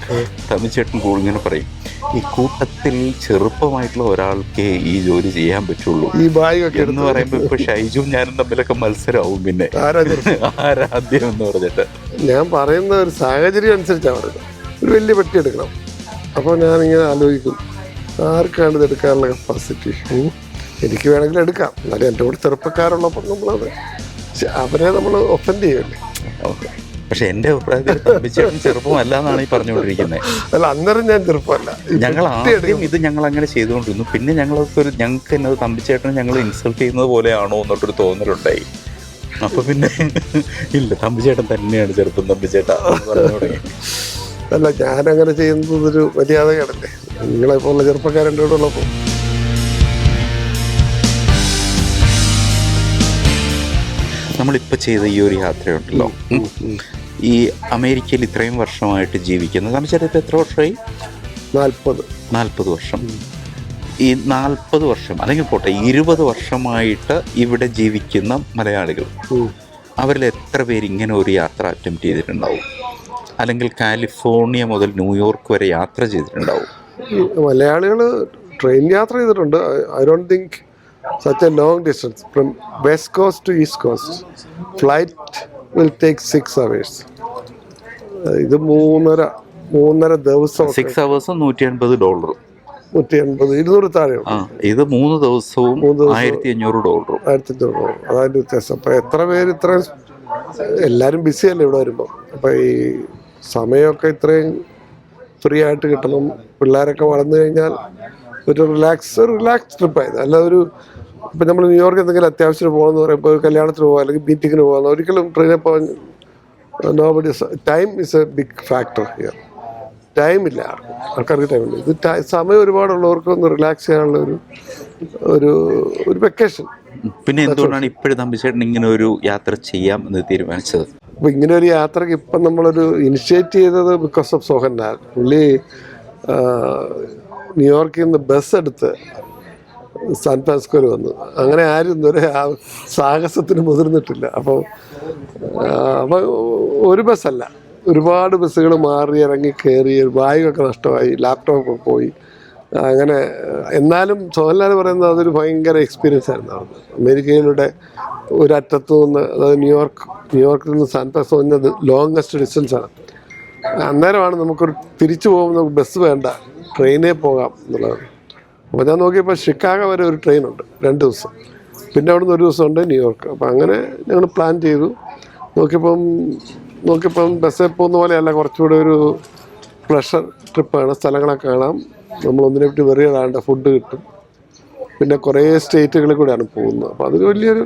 തമ്പിച്ചേട്ടൻ ഇങ്ങനെ പറയും, ഈ കൂട്ടത്തിൽ ചെറുപ്പമായിട്ടുള്ള ഒരാൾക്ക് ഈ ജോലി ചെയ്യാൻ പറ്റുള്ളൂ ഈ ബാഗൊക്കെ എന്ന് പറയുമ്പോൾ ഇപ്പൊ ഷൈജും ഞാനും തമ്മിലൊക്കെ മത്സരമാവും. പിന്നെ ആരാദ്യം എന്ന് പറഞ്ഞിട്ട് ഞാൻ പറയുന്ന ഒരു സാഹചര്യം അനുസരിച്ചാണ് പറയുന്നത്. ഒരു വലിയ പെട്ടി എടുക്കണം. അപ്പോൾ ഞാനിങ്ങനെ ആലോചിക്കും, ആർക്കാണ് ഇത് എടുക്കാനുള്ള കപ്പാസിറ്റി? എനിക്ക് വേണമെങ്കിൽ എടുക്കാം, എന്നാലും എൻ്റെ കൂടെ ചെറുപ്പക്കാരുള്ളപ്പോൾ നമ്മളത് അവരെ നമ്മൾ ഒഫൻഡ് ചെയ്യല്ലേ. പക്ഷെ എൻ്റെ അഭിപ്രായത്തിൽ തമ്പിച്ചേട്ടൻ ചെറുപ്പമല്ല എന്നാണ് ഈ പറഞ്ഞുകൊണ്ടിരിക്കുന്നത്. അല്ല, അന്നേരം ഞാൻ ചെറുപ്പമല്ല. ഞങ്ങൾ ആദ്യം ഇത് ഞങ്ങൾ അങ്ങനെ ചെയ്തുകൊണ്ടിരുന്നു. പിന്നെ ഞങ്ങൾക്ക് എന്നത് തമ്പിച്ചേട്ടനെ ഞങ്ങൾ ഇൻസൾട്ട് ചെയ്യുന്നത് പോലെയാണോ എന്നൊട്ടൊരു തോന്നലുണ്ടായി. അപ്പൊ പിന്നെ ഇല്ല, തമ്പിച്ചേട്ടൻ തന്നെയാണ് ചെറുപ്പം തമ്പിച്ചേട്ടാ പറഞ്ഞു തുടങ്ങി. അല്ല, ഞാനങ്ങനെ ചെയ്യുന്നത് ഒരു മര്യാദകേടല്ലേ നിങ്ങളെ പോലുള്ള ചെറുപ്പക്കാരെൻ്റെ കൂടെ ഉള്ളപ്പോൾ. നമ്മളിപ്പോൾ ചെയ്ത ഈ ഒരു യാത്രയുണ്ടല്ലോ, ഈ അമേരിക്കയിൽ ഇത്രയും വർഷമായിട്ട് ജീവിക്കുന്നത് തമ്പിച്ചേട്ടൻ ഇപ്പോൾ എത്ര വർഷമായി? 40 വർഷം. ഈ 40 വർഷം അല്ലെങ്കിൽ പോട്ടെ 20 വർഷമായിട്ട് ഇവിടെ ജീവിക്കുന്ന മലയാളികൾ, അവരിൽ എത്ര പേര് ഇങ്ങനെ ഒരു യാത്ര അറ്റംപ്റ്റ് ചെയ്തിട്ടുണ്ടാവും? അല്ലെങ്കിൽ കാലിഫോർണിയ മുതൽ ന്യൂയോർക്ക് വരെ യാത്ര ചെയ്തിട്ടുണ്ടാവും? മലയാളികൾ ട്രെയിൻ യാത്ര ചെയ്തിട്ടുണ്ട്. I don't think such a long distance from west coast to east coast flight will take 6 hours. ഇത് മൂന്നര ദിവസം. 6 hours $180. 200 താഴെ. ഇത് 3 ദിവസവും $1500. അതാണ് വ്യത്യാസം. അപ്പൊ എത്ര പേര് ഇത്രയും, എല്ലാരും ബിസി അല്ലേ ഇവിടെ വരുമ്പോ. അപ്പൊ ഈ സമയമൊക്കെ ഇത്രയും ഫ്രീ ആയിട്ട് കിട്ടണം. പിള്ളേരൊക്കെ വളർന്നു കഴിഞ്ഞാൽ ഒരു റിലാക്സ് ട്രിപ്പായത്. അല്ല ഒരു ഇപ്പം നമ്മൾ ന്യൂയോർക്ക് എന്തെങ്കിലും അത്യാവശ്യത്തിന് പോകണമെന്ന് പറയുമ്പോൾ കല്യാണത്തിന് പോകാം അല്ലെങ്കിൽ മീറ്റിങ്ങിന് പോകാം, ഒരിക്കലും ട്രെയിനിൽ പോകാൻ nobody. Time is a big factor here. ടൈമില്ല ആൾക്കാർക്ക്, ടൈമില്ല. ഇത് സമയം ഒരുപാടുള്ളവർക്ക് ഒന്ന് റിലാക്സ് ചെയ്യാനുള്ള ഒരു വെക്കേഷൻ. പിന്നെ എന്തുകൊണ്ടാണ് ഇപ്പോഴും തമ്പിച്ചേട്ടൻ ഇങ്ങനെ ഒരു യാത്ര ചെയ്യാം എന്ന് തീരുമാനിച്ചത്? അപ്പോൾ ഇങ്ങനെ ഒരു യാത്രക്ക് ഇപ്പം നമ്മളൊരു ഇനിഷ്യേറ്റ് ചെയ്തത് ബിക്കോസ് ഓഫ് സോഹൻലാൽ. പുള്ളി ന്യൂയോർക്കിൽ നിന്ന് ബസ് എടുത്ത് സാൻ ഫ്രാൻസിസ്കോയിൽ വന്നു. അങ്ങനെ ആരും ഇതുവരെ ആ സാഹസത്തിന് മുതിർന്നിട്ടില്ല. അപ്പോൾ ഒരു ബസ്സല്ല, ഒരുപാട് ബസ്സുകൾ മാറി ഇറങ്ങി കയറി, ബാഗൊക്കെ നഷ്ടമായി, ലാപ്ടോപ്പ് പോയി. അങ്ങനെ എന്നാലും സോഹൻലാൽ പറയുന്നത് അതൊരു ഭയങ്കര എക്സ്പീരിയൻസ് ആയിരുന്നു. അവിടെ അമേരിക്കയിലൂടെ ഒരറ്റത്തു നിന്ന്, അതായത് ന്യൂയോർക്കിൽ നിന്ന് സാൻ ഫ്രാൻസിസ്കോ ലോങ്ങസ്റ്റ് ഡിസ്റ്റൻസാണ്. അന്നേരമാണ് നമുക്കൊരു തിരിച്ചു പോകുമ്പോൾ നമുക്ക് ബസ് വേണ്ട, ട്രെയിനേ പോകാം എന്നുള്ളത്. അപ്പോൾ ഞാൻ നോക്കിയപ്പോൾ ഷിക്കാഗോ വരെ ഒരു ട്രെയിനുണ്ട് 2 ദിവസം, പിന്നെ അവിടുന്ന് ഒരു ദിവസമുണ്ട് ന്യൂയോർക്ക്. അപ്പോൾ അങ്ങനെ ഞങ്ങൾ പ്ലാൻ ചെയ്തു. നോക്കിയപ്പം ബസ്സിൽ പോകുന്ന പോലെയല്ല, കുറച്ചുകൂടെ ഒരു പ്ലഷർ ട്രിപ്പാണ്. സ്ഥലങ്ങളൊക്കെ കാണാം, നമ്മൾ ഒന്നിനെ പറ്റി വെറിയ കാണേണ്ട, ഫുഡ് കിട്ടും, പിന്നെ കുറേ സ്റ്റേറ്റുകളിൽ കൂടെയാണ് പോകുന്നത്. അപ്പോൾ അതൊരു വലിയൊരു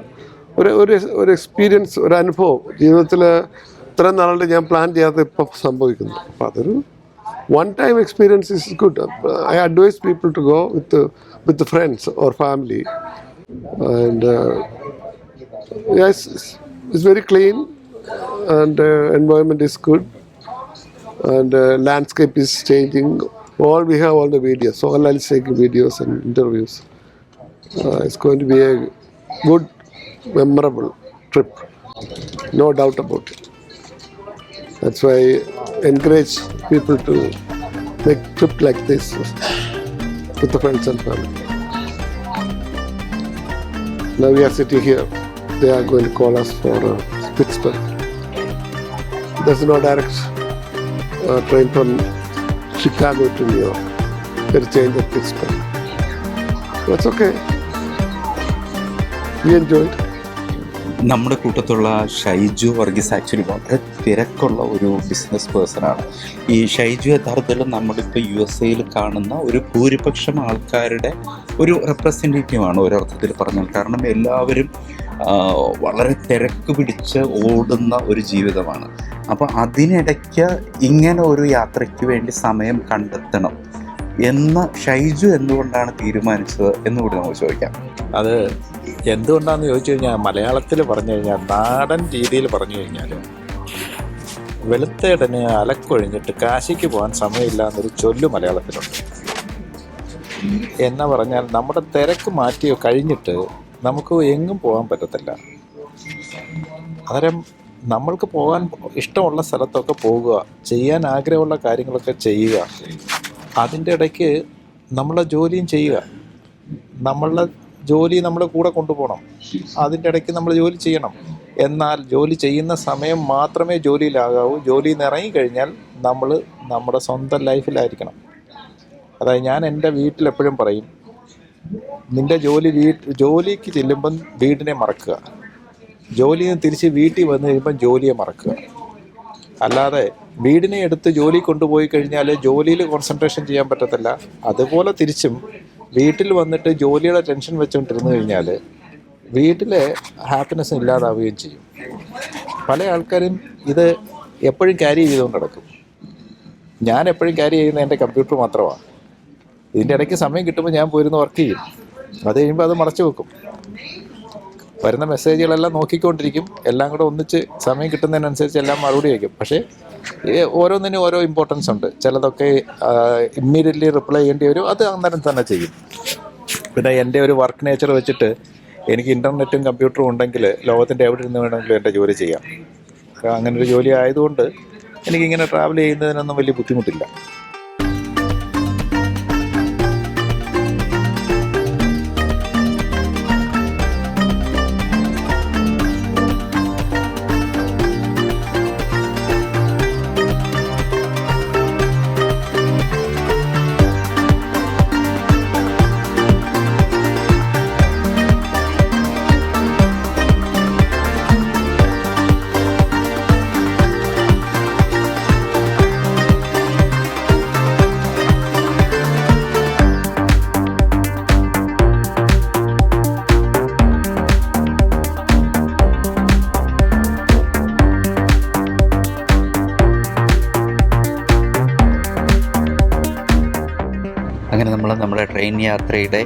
ഒരു എക്സ്പീരിയൻസ്, ഒരു അനുഭവം. ജീവിതത്തിൽ ഇത്രയും നാളുകൊണ്ട് ഞാൻ പ്ലാൻ ചെയ്യാത്ത ഇപ്പം സംഭവിക്കുന്നു. അപ്പോൾ അതൊരു one-time experience is good. I advise people to go with friends or family. And yes, it's very clean and environment is good and landscape is changing. We have all the videos. So all is taking videos and interviews. It's going to be a good, memorable trip. No doubt about it. That's why I encourage people to make trip like this with the friends and family. Now we are sitting here. They are going to call us for Pittsburgh. There's no direct train from Chicago to New York. There's a change at Pittsburgh. That's okay. We enjoyed. നമ്മുടെ കൂട്ടത്തുള്ള Shaiju Varghese actually വളരെ തിരക്കുള്ള ഒരു business പേഴ്സണാണ്. ഈ ഷൈജു യഥാർത്ഥത്തിൽ നമ്മളിപ്പോൾ USA കാണുന്ന ഒരു ഭൂരിപക്ഷം ആൾക്കാരുടെ ഒരു റെപ്രസെൻറ്റേറ്റീവാണ് ഒരർത്ഥത്തിൽ പറഞ്ഞാൽ. കാരണം എല്ലാവരും വളരെ തിരക്ക് പിടിച്ച് ഓടുന്ന ഒരു ജീവിതമാണ്. അപ്പോൾ അതിനിടയ്ക്ക് ഇങ്ങനെ ഒരു യാത്രയ്ക്ക് വേണ്ടി സമയം കണ്ടെത്തണം എന്ന് ഷൈജു എന്തുകൊണ്ടാണ് തീരുമാനിച്ചത് എന്നുകൂടി നമുക്ക് ചോദിക്കാം. അത് എന്തുകൊണ്ടാണെന്ന് ചോദിച്ചു കഴിഞ്ഞാൽ, മലയാളത്തിൽ പറഞ്ഞു കഴിഞ്ഞാൽ, നാടൻ രീതിയിൽ പറഞ്ഞു കഴിഞ്ഞാൽ, വെളുത്തേടന് അലക്കൊഴിഞ്ഞിട്ട് കാശിക്ക് പോകാൻ സമയമില്ല എന്നൊരു ചൊല്ലു മലയാളത്തിലുണ്ട്. എന്നാ പറഞ്ഞാൽ നമ്മുടെ തിരക്ക് മാറ്റി കഴിഞ്ഞിട്ട് നമുക്ക് എങ്ങും പോകാൻ പറ്റത്തില്ല. അന്നേരം നമ്മൾക്ക് പോകാൻ ഇഷ്ടമുള്ള സ്ഥലത്തൊക്കെ പോകുക, ചെയ്യാൻ ആഗ്രഹമുള്ള കാര്യങ്ങളൊക്കെ ചെയ്യുക, അതിൻ്റെ ഇടയ്ക്ക് നമ്മളെ ജോലിയും ചെയ്യുക. നമ്മളുടെ ജോലി നമ്മളെ കൂടെ കൊണ്ടുപോകണം. അതിൻ്റെ ഇടയ്ക്ക് നമ്മൾ ജോലി ചെയ്യണം. എന്നാൽ ജോലി ചെയ്യുന്ന സമയം മാത്രമേ ജോലിയിലാകാവൂ. ജോലിയിൽ നിന്ന് ഇറങ്ങിക്കഴിഞ്ഞാൽ നമ്മൾ നമ്മുടെ സ്വന്തം ലൈഫിലായിരിക്കണം. അതായത് ഞാൻ എൻ്റെ വീട്ടിലെപ്പോഴും പറയും, നിൻ്റെ ജോലിക്ക് ചെല്ലുമ്പം വീടിനെ മറക്കുക, ജോലിയിൽ നിന്ന് തിരിച്ച് വീട്ടിൽ വന്നു കഴിയുമ്പം ജോലിയെ മറക്കുക. അല്ലാതെ വീടിനെ എടുത്ത് ജോലി കൊണ്ടുപോയി കഴിഞ്ഞാൽ ജോലിയിൽ കോൺസെൻട്രേഷൻ ചെയ്യാൻ പറ്റത്തില്ല. അതുപോലെ തിരിച്ചും വീട്ടിൽ വന്നിട്ട് ജോലിയുടെ ടെൻഷൻ വെച്ചുകൊണ്ടിരുന്നു കഴിഞ്ഞാൽ വീട്ടിലെ ഹാപ്പിനെസ് ഇല്ലാതാവുകയും ചെയ്യും. പല ആൾക്കാരും ഇത് എപ്പോഴും ക്യാരി ചെയ്തുകൊണ്ട് നടക്കും. ഞാൻ എപ്പോഴും ക്യാരി ചെയ്യുന്ന എൻ്റെ കമ്പ്യൂട്ടർ മാത്രമാണ്. ഇതിൻ്റെ ഇടയ്ക്ക് സമയം കിട്ടുമ്പോൾ ഞാൻ പോയിരുന്ന് വർക്ക് ചെയ്യും. അത് കഴിയുമ്പോൾ അത് മറച്ചു വെക്കും. വരുന്ന മെസ്സേജുകളെല്ലാം നോക്കിക്കൊണ്ടിരിക്കും. എല്ലാം കൂടെ ഒന്നിച്ച് സമയം കിട്ടുന്നതിനനുസരിച്ച് എല്ലാം മറുപടി വയ്ക്കും. പക്ഷേ ഓരോന്നിനും ഓരോ ഇമ്പോർട്ടൻസ് ഉണ്ട്. ചിലതൊക്കെ ഇമ്മീഡിയറ്റ്ലി റിപ്ലൈ ചെയ്യേണ്ടി വരും, അത് അന്നേരം തന്നെ ചെയ്യും. പിന്നെ എൻ്റെ ഒരു വർക്ക് നേച്ചർ വെച്ചിട്ട് എനിക്ക് ഇൻ്റർനെറ്റും കമ്പ്യൂട്ടറും ഉണ്ടെങ്കിൽ ലോകത്തിൻ്റെ എവിടെ ഇരുന്ന് വേണമെങ്കിലും എൻ്റെ ജോലി ചെയ്യാം. അങ്ങനെ ഒരു ജോലി ആയതുകൊണ്ട് എനിക്കിങ്ങനെ ട്രാവൽ ചെയ്യുന്നതിനൊന്നും വലിയ ബുദ്ധിമുട്ടില്ല. അങ്ങനെ നമ്മൾ നമ്മുടെ ട്രെയിൻ യാത്രയുടെ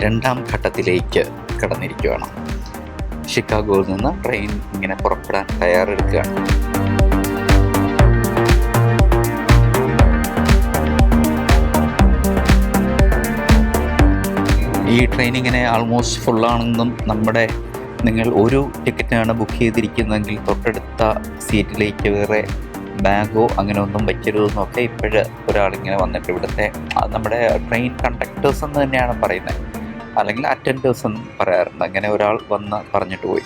രണ്ടാം ഘട്ടത്തിലേക്ക് കടന്നിരിക്കുകയാണ്. ഷിക്കാഗോയിൽ നിന്ന് ട്രെയിൻ ഇങ്ങനെ പുറപ്പെടാൻ തയ്യാറെടുക്കുകയാണ്. ഈ ട്രെയിൻ ഇങ്ങനെ ആൾമോസ്റ്റ് ഫുള്ളാണെന്നും നിങ്ങൾ ഒരു ടിക്കറ്റാണ് ബുക്ക് ചെയ്തിരിക്കുന്നതെങ്കിൽ തൊട്ടടുത്ത സീറ്റിലേക്ക് വേറെ ബാഗോ അങ്ങനെ ഒന്നും വയ്ക്കരുതെന്നൊക്കെ ഇപ്പോഴ് ഒരാളിങ്ങനെ വന്നിട്ട് ഇവിടുത്തെ നമ്മുടെ ട്രെയിൻ കണ്ടക്ടേഴ്സ് എന്ന് തന്നെയാണ് പറയുന്നത്, അല്ലെങ്കിൽ അറ്റൻഡേഴ്സ് എന്നും പറയാറുണ്ട്. അങ്ങനെ ഒരാൾ വന്ന് പറഞ്ഞിട്ട് പോയി.